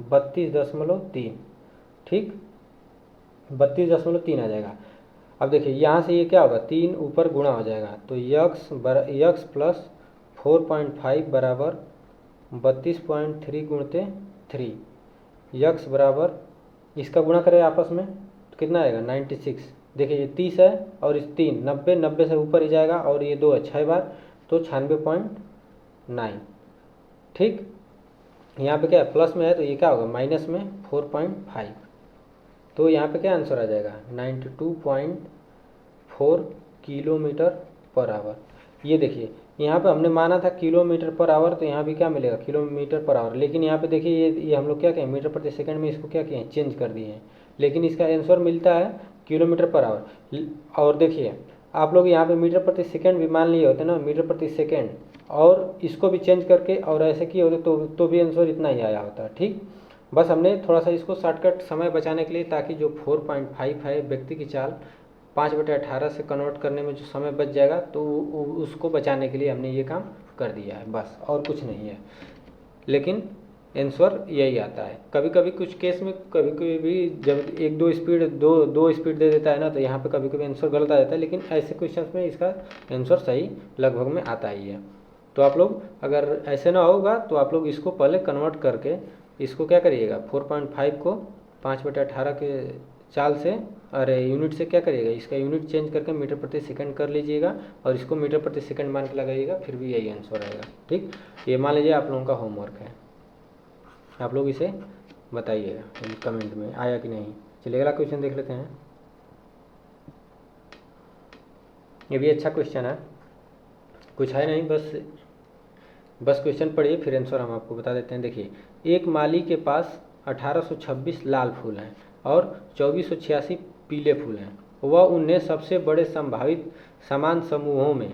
32.3। ठीक, 32.3 आ जाएगा। अब देखिए यहाँ से ये क्या होगा, 3 ऊपर गुणा हो जाएगा, तो x प्लस 4.5 बराबर 32.3 गुणते 3, x बराबर इसका गुणा करें आपस में तो कितना आएगा, 96। देखिए ये 30 है और इस 3 90 से ऊपर ही जाएगा, और ये 2 है 6 बार, तो 96.9। ठीक, यहाँ पे क्या है, प्लस में है तो ये क्या होगा, माइनस में 4.5। तो यहाँ पे क्या आंसर आ जाएगा, 92.4 किलोमीटर पर आवर। ये देखिए यहाँ पे हमने माना था किलोमीटर पर आवर, तो यहाँ भी क्या मिलेगा, किलोमीटर पर आवर। लेकिन यहाँ पे देखिए ये हम लोग क्या कहें, मीटर प्रति सेकंड में इसको क्या किए हैं, चेंज कर दिए हैं, लेकिन इसका आंसर मिलता है किलोमीटर पर आवर। और देखिए आप लोग यहाँ पे मीटर प्रति सेकंड भी मान लिए होते ना, मीटर प्रति सेकंड, और इसको भी चेंज करके और ऐसे किए होते तो भी आंसर इतना ही आया होता। ठीक, बस हमने थोड़ा सा इसको शॉर्टकट समय बचाने के लिए, ताकि जो 4.5 है व्यक्ति की चाल 5/18 से कन्वर्ट करने में जो समय बच जाएगा, तो उसको बचाने के लिए हमने ये काम कर दिया है, बस और कुछ नहीं है। लेकिन आंसर यही आता है। कभी कभी कुछ केस में कभी कभी भी जब एक दो स्पीड दे देता है ना, तो यहाँ पे कभी कभी आंसर गलत आ जाता है, लेकिन ऐसे क्वेश्चंस में इसका आंसर सही लगभग में आता ही है। तो आप लोग अगर ऐसे ना होगा तो आप लोग इसको पहले कन्वर्ट करके इसको क्या करिएगा, 4.5 को 5/18 के चाल से, अरे यूनिट से क्या करिएगा, इसका यूनिट चेंज करके मीटर प्रति सेकंड कर लीजिएगा, और इसको मीटर प्रति सेकंड मान के लगाइएगा, फिर भी यही आंसर आएगा। ठीक, ये मान लीजिए आप लोगों का होमवर्क है, आप लोग इसे बताइएगा कमेंट में आया कि नहीं। चलिए अगला क्वेश्चन देख लेते हैं। ये भी अच्छा क्वेश्चन है, कुछ है नहीं, बस क्वेश्चन पढ़िए, फिर आंसर हम आपको बता देते हैं। देखिए, एक माली के पास 1826 लाल फूल हैं और 2486 पीले फूल हैं। वह उन्हें सबसे बड़े संभावित समान समूहों में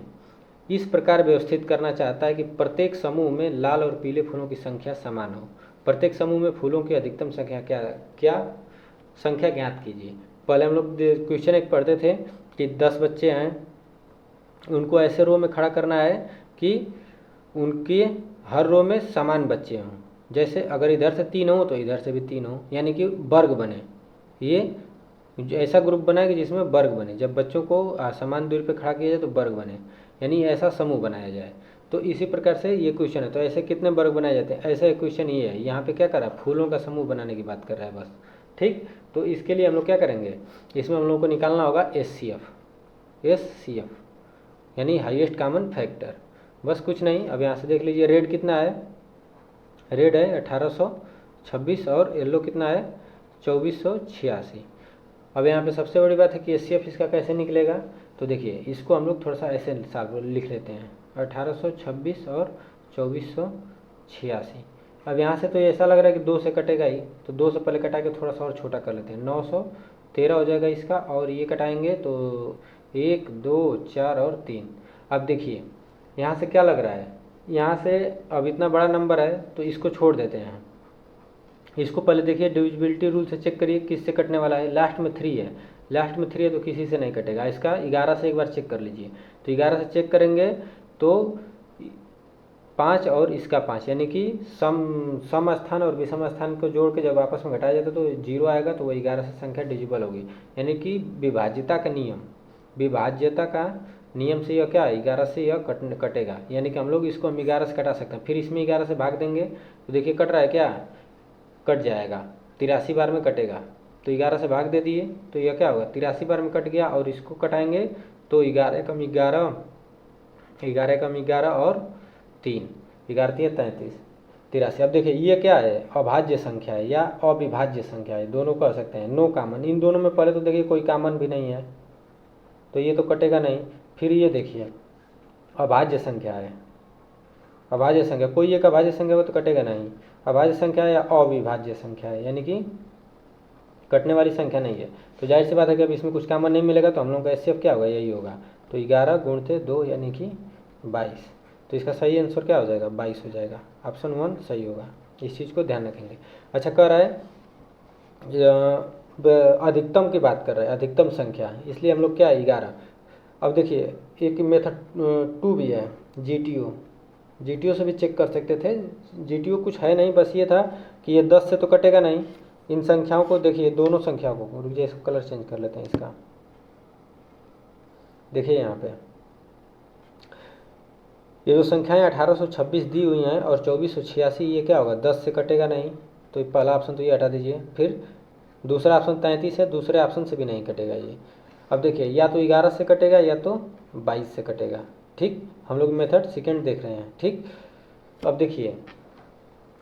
इस प्रकार व्यवस्थित करना चाहता है कि प्रत्येक समूह में लाल और पीले फूलों की संख्या समान हो। प्रत्येक समूह में फूलों की अधिकतम संख्या क्या संख्या ज्ञात कीजिए। पहले हम लोग क्वेश्चन एक पढ़ते थे कि 10 बच्चे हैं, उनको ऐसे रो में खड़ा करना है कि उनके हर रो में समान बच्चे हों। जैसे अगर इधर से 3 हो तो इधर से भी 3 हो, यानी कि वर्ग बने। ये ऐसा ग्रुप बनाए कि जिसमें वर्ग बने, जब बच्चों को समान दूरी पर खड़ा किया जाए तो वर्ग बने, यानी ऐसा समूह बनाया जाए। तो इसी प्रकार से ये क्वेश्चन है। तो ऐसे कितने वर्ग बनाए जाते हैं, ऐसा क्वेश्चन ये है। यहाँ पे क्या कर रहा है, फूलों का समूह बनाने की बात कर रहा है बस। ठीक, तो इसके लिए हम लोग क्या करेंगे, इसमें हम लोग को निकालना होगा SCF यानी हाईएस्ट कॉमन फैक्टर। बस कुछ नहीं। अब यहाँ से देख लीजिए, रेड कितना है, रेड है 1826 और येलो कितना है 2486। अब यहाँ पे सबसे बड़ी बात है कि SCF इसका कैसे निकलेगा। तो देखिए इसको हम लोग थोड़ा सा ऐसे लिख लेते हैं, 1826 और 2486। अब यहाँ से तो ऐसा लग रहा है कि 2 से कटेगा ही, तो 2 से पहले कटा के थोड़ा सा और छोटा कर लेते हैं, 913 हो जाएगा इसका। और ये कटाएंगे तो 1 2 4 और 3। अब देखिए यहाँ से क्या लग रहा है, यहाँ से अब इतना बड़ा नंबर है तो इसको छोड़ देते हैं। इसको पहले देखिए डिविजिबिलिटी रूल से चेक करिए किससे कटने वाला है। लास्ट में 3 है, लास्ट में 3 है तो किसी से नहीं कटेगा। इसका 11 से एक बार चेक कर लीजिए। तो 11 से चेक करेंगे तो 5 और इसका 5, यानी कि सम स्थान और विषम स्थान को जोड़ के जब आपस में घटाया जाता है तो 0 आएगा, तो वो 11 से संख्या डिजिबल होगी। यानी कि विभाज्यता का नियम से यह क्या है, 11 से यह कटेगा। यानी कि हम लोग इसको 11 से कटा सकते हैं। फिर इसमें 11 से भाग देंगे तो देखिए कट रहा है क्या, कट जाएगा, 83 बार में कटेगा। तो 11 से भाग दे दिए तो यह क्या होगा, 83 बार में कट गया। और इसको कटाएंगे तो 11 कम 11 और 3, 11 3 33, 83। अब देखिए ये क्या है, अभाज्य संख्या है या अविभाज्य संख्या है, दोनों कह सकते हैं। नो कॉमन, इन दोनों में पहले तो देखिए कोई कॉमन भी नहीं है, तो ये तो कटेगा नहीं। फिर ये देखिए अभाज्य संख्या है, अभाज्य संख्या, कोई एक अभाज्य संख्या हो तो कटेगा नहीं। अभाज्य संख्या है या अविभाज्य संख्या है, यानी कि कटने वाली संख्या नहीं है। तो जाहिर सी बात है कि अब इसमें कुछ कॉमन नहीं मिलेगा, तो हम लोग का SCF क्या होगा, यही होगा। तो 11 गुणते 2 यानी कि 22। तो इसका सही आंसर क्या हो जाएगा, 22 हो जाएगा। ऑप्शन 1 सही होगा, इस चीज़ को ध्यान रखेंगे। अच्छा, कह रहा है अधिकतम की बात कर रहा है, अधिकतम संख्या, इसलिए हम लोग क्या है 11। अब देखिए एक मेथड 2 भी है, GTO से भी चेक कर सकते थे। GTO कुछ है नहीं, बस ये था कि ये 10 से तो कटेगा नहीं। इन संख्याओं को देखिए, दोनों संख्याओं को, रुक जाइए इसको कलर चेंज कर लेते हैं इसका। देखिए यहाँ पे ये जो संख्याएं 1826 दी हुई हैं और 2486, ये क्या होगा, 10 से कटेगा नहीं। तो पहला ऑप्शन तो ये हटा दीजिए। फिर दूसरा ऑप्शन 33 है, दूसरे ऑप्शन से भी नहीं कटेगा ये। अब देखिए या तो 11 से कटेगा या तो 22 से कटेगा। ठीक, हम लोग मेथड सेकंड देख रहे हैं। ठीक, अब देखिए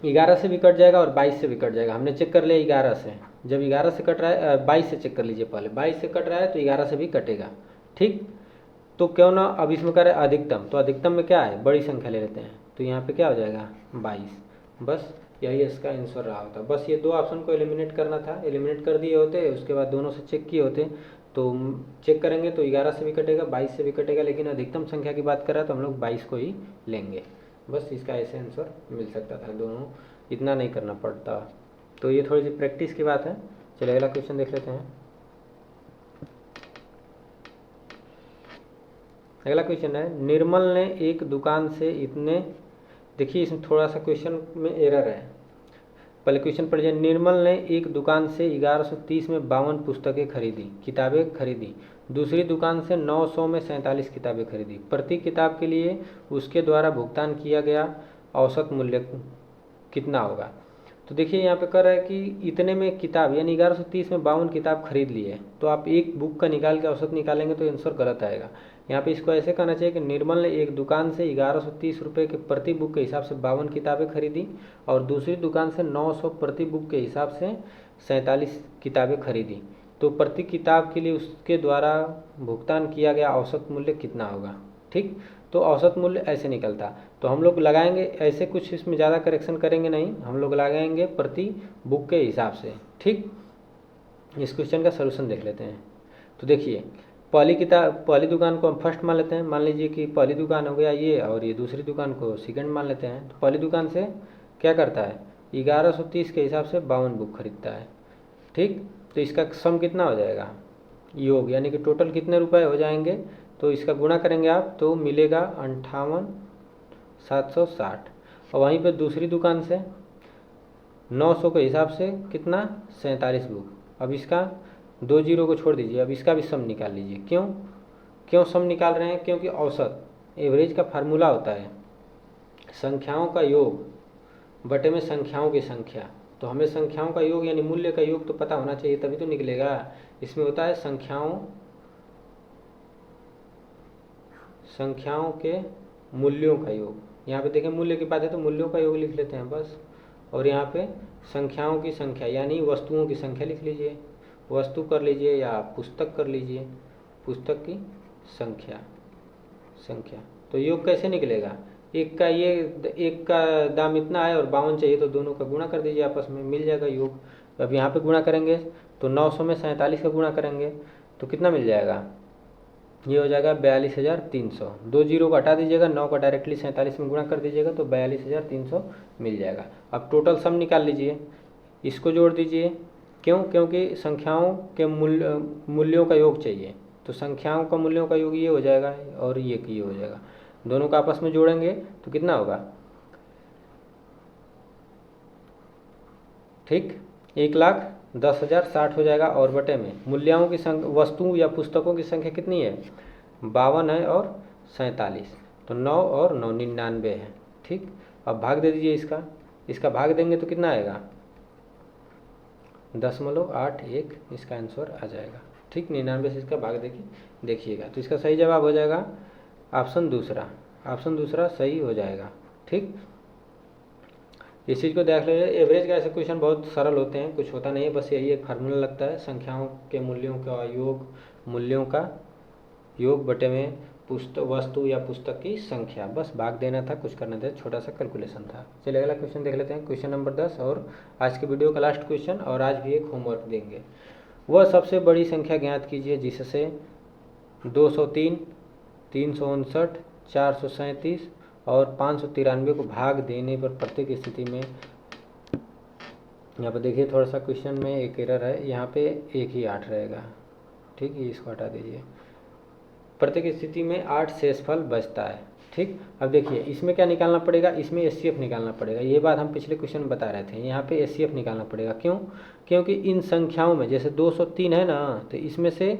11 से भी कट जाएगा और 22 से भी कट जाएगा। हमने चेक कर लिया 11 से, जब 11 से कट रहा है 22 से चेक कर लीजिए पहले, 22 से कट रहा है तो 11 से भी कटेगा। ठीक, तो क्यों ना अब इसमें करें अधिकतम, तो अधिकतम में क्या है, बड़ी संख्या ले लेते हैं, तो यहाँ पे क्या हो जाएगा 22। बस यही इसका आंसर रहा होता। बस ये दो ऑप्शन को एलिमिनेट करना था, एलिमिनेट कर दिए होते, उसके बाद दोनों से चेक किए होते, तो चेक करेंगे तो 11 से भी कटेगा 22 से भी कटेगा, लेकिन अधिकतम संख्या की बात कर रहा है तो हम लोग 22 को ही लेंगे। बस इसका ऐसे आंसर मिल सकता था, दोनों इतना नहीं करना पड़ता। तो ये थोड़ी सी प्रैक्टिस की बात है। चलिए अगला क्वेश्चन देख लेते हैं। अगला क्वेश्चन है, निर्मल ने एक दुकान से इतने, देखिए इसमें थोड़ा सा क्वेश्चन में एरर है, पहले क्वेश्चन पढ़ लीजिए। निर्मल ने एक दुकान से 1130 में 52 पुस्तकें खरीदी, किताबें खरीदी। दूसरी दुकान से 900 में 47 किताबें खरीदी। प्रति किताब के लिए उसके द्वारा भुगतान किया गया औसत मूल्य कितना होगा। तो देखिए यहाँ पे कह रहा है कि इतने में किताब, यानी 1130 में 52 किताब खरीद लिए, तो आप एक बुक का निकाल के औसत निकालेंगे तो आंसर गलत आएगा। यहाँ पे इसको ऐसे कहना चाहिए कि निर्मल ने एक दुकान से 1130 रुपये के प्रति बुक के हिसाब से 52 किताबें खरीदी और दूसरी दुकान से 900 प्रति बुक के हिसाब से 47 किताबें खरीदी। तो प्रति किताब के लिए उसके द्वारा भुगतान किया गया औसत मूल्य कितना होगा। ठीक, तो औसत मूल्य ऐसे निकलता, तो हम लोग लगाएंगे ऐसे, कुछ इसमें ज़्यादा करेक्शन करेंगे नहीं, हम लोग लगाएंगे प्रति बुक के हिसाब से। ठीक, इस क्वेश्चन का सलूशन देख लेते हैं। तो देखिए पहली दुकान को हम फर्स्ट मान लेते हैं, मान लीजिए कि पहली दुकान हो गया ये, और ये दूसरी दुकान को सेकंड मान लेते हैं। तो पहली दुकान से क्या करता है, 1130 के हिसाब से 52 बुक खरीदता है। ठीक, तो इसका सम कितना हो जाएगा, योग, यानी कि टोटल कितने रुपए हो जाएंगे, तो इसका गुणा करेंगे आप तो मिलेगा 58,760। और वहीं पर दूसरी दुकान से 900 के हिसाब से कितना, 47 बुक। अब इसका 2 जीरो को छोड़ दीजिए, अब इसका भी सम निकाल लीजिए। क्यों सम निकाल रहे हैं, क्योंकि औसत एवरेज का फार्मूला होता है संख्याओं का योग बटे में संख्याओं की संख्या। तो हमें संख्याओं का योग यानी मूल्य का योग तो पता होना चाहिए, तभी तो निकलेगा। इसमें होता है संख्याओं के मूल्यों का योग। यहाँ पे देखें मूल्य की बात है तो मूल्यों का योग लिख लेते हैं बस, और यहाँ पे संख्याओं की संख्या यानी वस्तुओं की संख्या लिख लीजिए, वस्तु कर लीजिए या पुस्तक कर लीजिए, पुस्तक की संख्या। तो योग कैसे निकलेगा, एक का दाम इतना है और 52 चाहिए, तो दोनों का गुणा कर दीजिए, आपस में मिल जाएगा योग। अब यहाँ पे गुणा करेंगे तो 900 में 47 का गुणा करेंगे तो कितना मिल जाएगा, ये हो जाएगा 42,300। 2 जीरो को हटा दीजिएगा, 9 को डायरेक्टली 47 में गुणा कर दीजिएगा तो 42,300 मिल जाएगा। अब टोटल सम निकाल लीजिए, इसको जोड़ दीजिए। क्योंकि संख्याओं के मूल्यों का योग चाहिए, तो संख्याओं का मूल्यों का योग ये हो जाएगा और ये हो जाएगा, दोनों का आपस में जोड़ेंगे तो कितना होगा, ठीक, 1,10,060 हो जाएगा। और बटे में मूल्यों की वस्तुओं या पुस्तकों की संख्या कितनी है, 52 है और 47, तो 9 और 9 99 है। ठीक, अब भाग दे दीजिए इसका भाग देंगे तो कितना आएगा, 0.81, इसका आंसर आ जाएगा। ठीक, 99 से इसका भाग देखिएगा, तो इसका सही जवाब हो जाएगा ऑप्शन दूसरा सही हो जाएगा। ठीक, इस चीज़ को देख लीजिए। एवरेज का ऐसे क्वेश्चन बहुत सरल होते हैं, कुछ होता नहीं है, बस यही एक फार्मूला लगता है, संख्याओं के मूल्यों का योग, मूल्यों का योग बटे में वस्तु या पुस्तक की संख्या, बस भाग देना था, कुछ करना था, छोटा सा कैलकुलेशन था। चलिए अगला क्वेश्चन देख लेते हैं, क्वेश्चन नंबर 10 और आज के वीडियो का लास्ट क्वेश्चन, और आज भी एक होमवर्क देंगे। वह सबसे बड़ी संख्या ज्ञात कीजिए जिससे 203, 359, 437 और 593 को भाग देने पर प्रत्येक स्थिति में, यहाँ पर देखिए थोड़ा सा क्वेश्चन में एक एरर है, यहाँ पे 1 ही 8 रहेगा। ठीक, इसको हटा दीजिए, प्रत्येक स्थिति में 8 शेषफल बचता है। ठीक, अब देखिए इसमें क्या निकालना पड़ेगा, इसमें एचसीएफ निकालना पड़ेगा। ये बात हम पिछले क्वेश्चन में बता रहे थे, यहाँ पे एचसीएफ निकालना पड़ेगा। क्योंकि इन संख्याओं में जैसे 203 है ना, तो इसमें से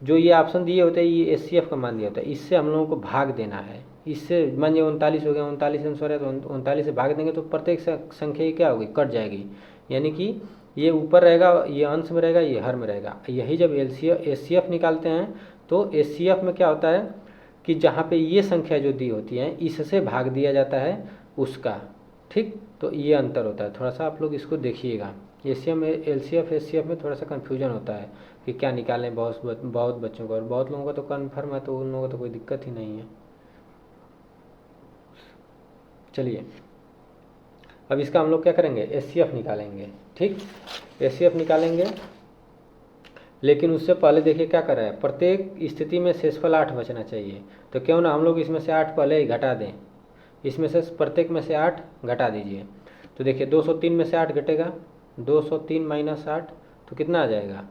जो ये ऑप्शन दिए होते हैं ये एचसीएफ का मान दिया होता है, इससे हम लोगों को भाग देना है। इससे मान लीजिए 39 हो गया, 39 आंसर है तो 39 से भाग देंगे तो प्रत्येक संख्या क्या होगी, कट जाएगी, यानी कि ये ऊपर रहेगा, ये अंश में रहेगा, ये हर में रहेगा। यही जब एचसीएफ निकालते हैं तो एचसीएफ में क्या होता है कि जहाँ पे ये संख्या जो दी होती है इससे भाग दिया जाता है उसका, ठीक, तो ये अंतर होता है। थोड़ा सा आप लोग इसको देखिएगा। एसीएम एलसीएफ एचसीएफ में थोड़ा सा कन्फ्यूजन होता है कि क्या निकालें बहुत बच्चों को, और बहुत लोगों का तो कन्फर्म है, तो उन लोगों को तो कोई दिक्कत ही नहीं है। चलिए अब इसका हम लोग क्या करेंगे, एचसीएफ निकालेंगे। ठीक, एचसीएफ निकालेंगे, लेकिन उससे पहले देखिए क्या कर रहा है, प्रत्येक स्थिति में शेषफल 8 बचना चाहिए। तो क्यों ना हम लोग इसमें से 8 पहले ही घटा दें, इसमें से प्रत्येक में से 8 घटा दीजिए। तो देखिए 203 में से 8 घटेगा, 203 माइनस 8 तो कितना आ जाएगा,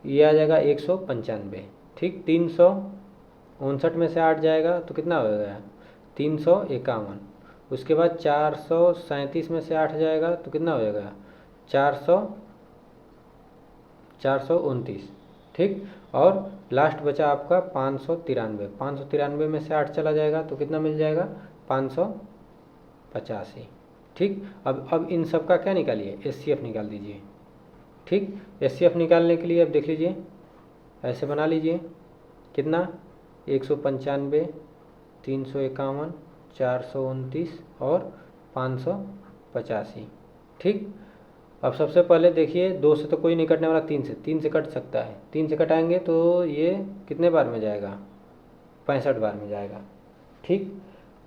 ये आ जाएगा 195। ठीक, 359 में से 8 जाएगा तो कितना हो गया, 351। उसके बाद 437 में से 8 जाएगा तो कितना हो जाएगा, 429। ठीक, और लास्ट बचा आपका 593। 593 में से 8 चला जाएगा तो कितना मिल जाएगा, 585। ठीक, अब इन सब का क्या निकालिए, एचसीएफ निकाल दीजिए। ठीक, एचसीएफ निकालने के लिए अब देख लीजिए, ऐसे बना लीजिए, कितना 195, 351, 429 और 585। ठीक, अब सबसे पहले देखिए 2 से तो कोई नहीं कटने वाला, 3 से कट सकता है। 3 से कटाएंगे तो ये कितने बार में जाएगा, 65 बार में जाएगा। ठीक,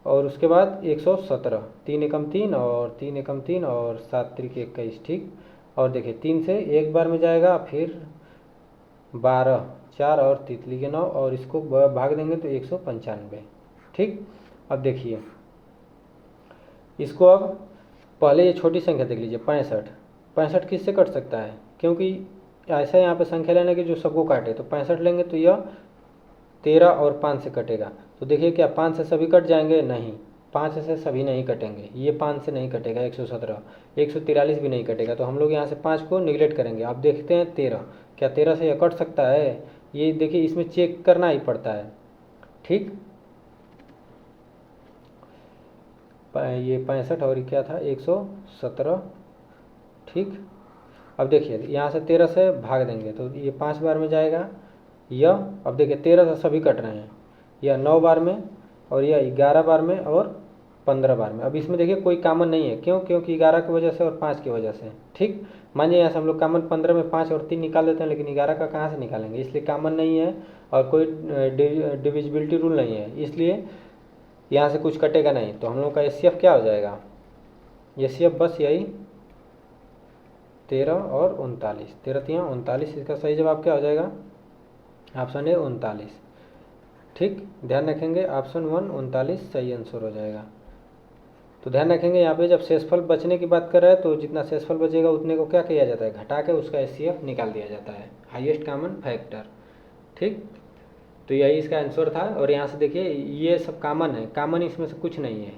और उसके बाद 117, 3 एकम 3 और 3 एकम 3 और 7 त्रिक 21। ठीक, और देखिए 3 से एक बार में जाएगा, फिर 12, 4 और तितली के 9, और इसको भाग देंगे तो 195। ठीक, अब देखिए इसको, अब पहले ये छोटी संख्या देख लीजिए, 65 किससे कट सकता है, क्योंकि ऐसा यहाँ पे संख्या लेना कि जो सबको काटे, तो 65 लेंगे तो यह 13 और 5 से कटेगा। तो देखिए क्या 5 से सभी कट जाएंगे, नहीं, 5 से सभी नहीं कटेंगे, ये 5 से नहीं कटेगा, 117, 143 भी नहीं कटेगा, तो हम लोग यहाँ से 5 को निगलेक्ट करेंगे। अब देखते हैं 13, क्या 13 से यह कट सकता है, ये देखिए इसमें चेक करना ही पड़ता है। ठीक, ये 65 और क्या था, 117। ठीक, अब देखिए यहाँ से 13 से भाग देंगे तो ये 5 बार में जाएगा, यह अब देखिए 13 से सभी कट रहे हैं, यह 9 बार में, और यह 11 बार में और 15 बार में। अब इसमें देखिए कोई कॉमन नहीं है, क्यों, क्योंकि 11 की वजह से और 5 की वजह से। ठीक, मानिए यहाँ से हम लोग कॉमन 15 में 5 और 3 निकाल देते हैं, लेकिन 11 का कहाँ से निकालेंगे, इसलिए कॉमन नहीं है, और कोई डिविजिबिलिटी रूल नहीं है, इसलिए यहाँ से कुछ कटेगा नहीं। तो हम लोग का एचसीएफ क्या हो जाएगा, एचसीएफ बस यही 13 और 39, 13 3 39, इसका सही जवाब क्या हो जाएगा, ऑप्शन ए 39। ठीक, ध्यान रखेंगे ऑप्शन 1 39 सही आंसर हो जाएगा। तो ध्यान रखेंगे यहाँ पे जब शेषफल बचने की बात कर रहे हैं तो जितना शेषफल बचेगा उतने को क्या किया जाता है, घटा के उसका एचसीएफ निकाल दिया जाता है, हाईएस्ट कॉमन फैक्टर। ठीक, तो यही इसका आंसर था। और यहाँ से देखिए ये सब कॉमन है, कॉमन इसमें से कुछ नहीं है।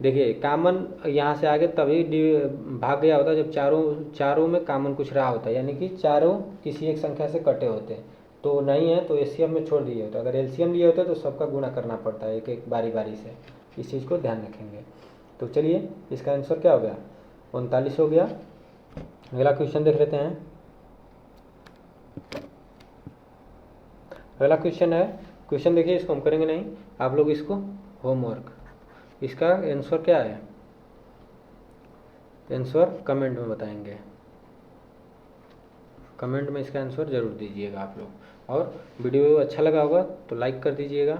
देखिए कॉमन यहाँ से आगे तभी भाग गया होता है जब चारों में कॉमन कुछ रहा होता है, यानी कि चारों किसी एक संख्या से कटे होते, तो नहीं है तो एलसीएम में छोड़ दिए होते। अगर एलसीएम लिए होते तो सबका गुणा करना पड़ता है एक एक बारी बारी से, इस चीज़ को ध्यान रखेंगे। तो चलिए इसका आंसर क्या हो गया, 39 हो गया। अगला क्वेश्चन देख लेते हैं। अगला क्वेश्चन है, क्वेश्चन देखिए, इसको हम करेंगे नहीं, आप लोग इसको होमवर्क, इसका आंसर क्या है, आंसर कमेंट में बताएंगे, कमेंट में इसका आंसर ज़रूर दीजिएगा आप लोग। और वीडियो अच्छा लगा होगा तो लाइक कर दीजिएगा,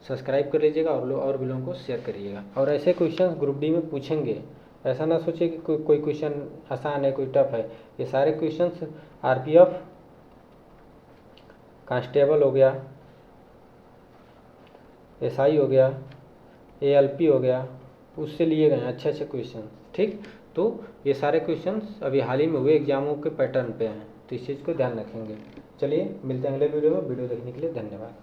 सब्सक्राइब कर लीजिएगा, और भी लोगों को शेयर करिएगा। और ऐसे क्वेश्चन ग्रुप डी में पूछेंगे, ऐसा ना सोचिए कि कोई क्वेश्चन आसान है कोई टफ है, ये सारे क्वेश्चंस आरपीएफ, कांस्टेबल हो गया, एसआई हो गया, एएलपी हो गया, उससे लिए गए हैं अच्छे अच्छे क्वेश्चन। ठीक, तो ये सारे क्वेश्चंस अभी हाल ही में हुए एग्जामों के पैटर्न पे हैं, तो इस चीज़ को ध्यान रखेंगे। चलिए मिलते हैं अगले वीडियो में, वीडियो देखने के लिए धन्यवाद।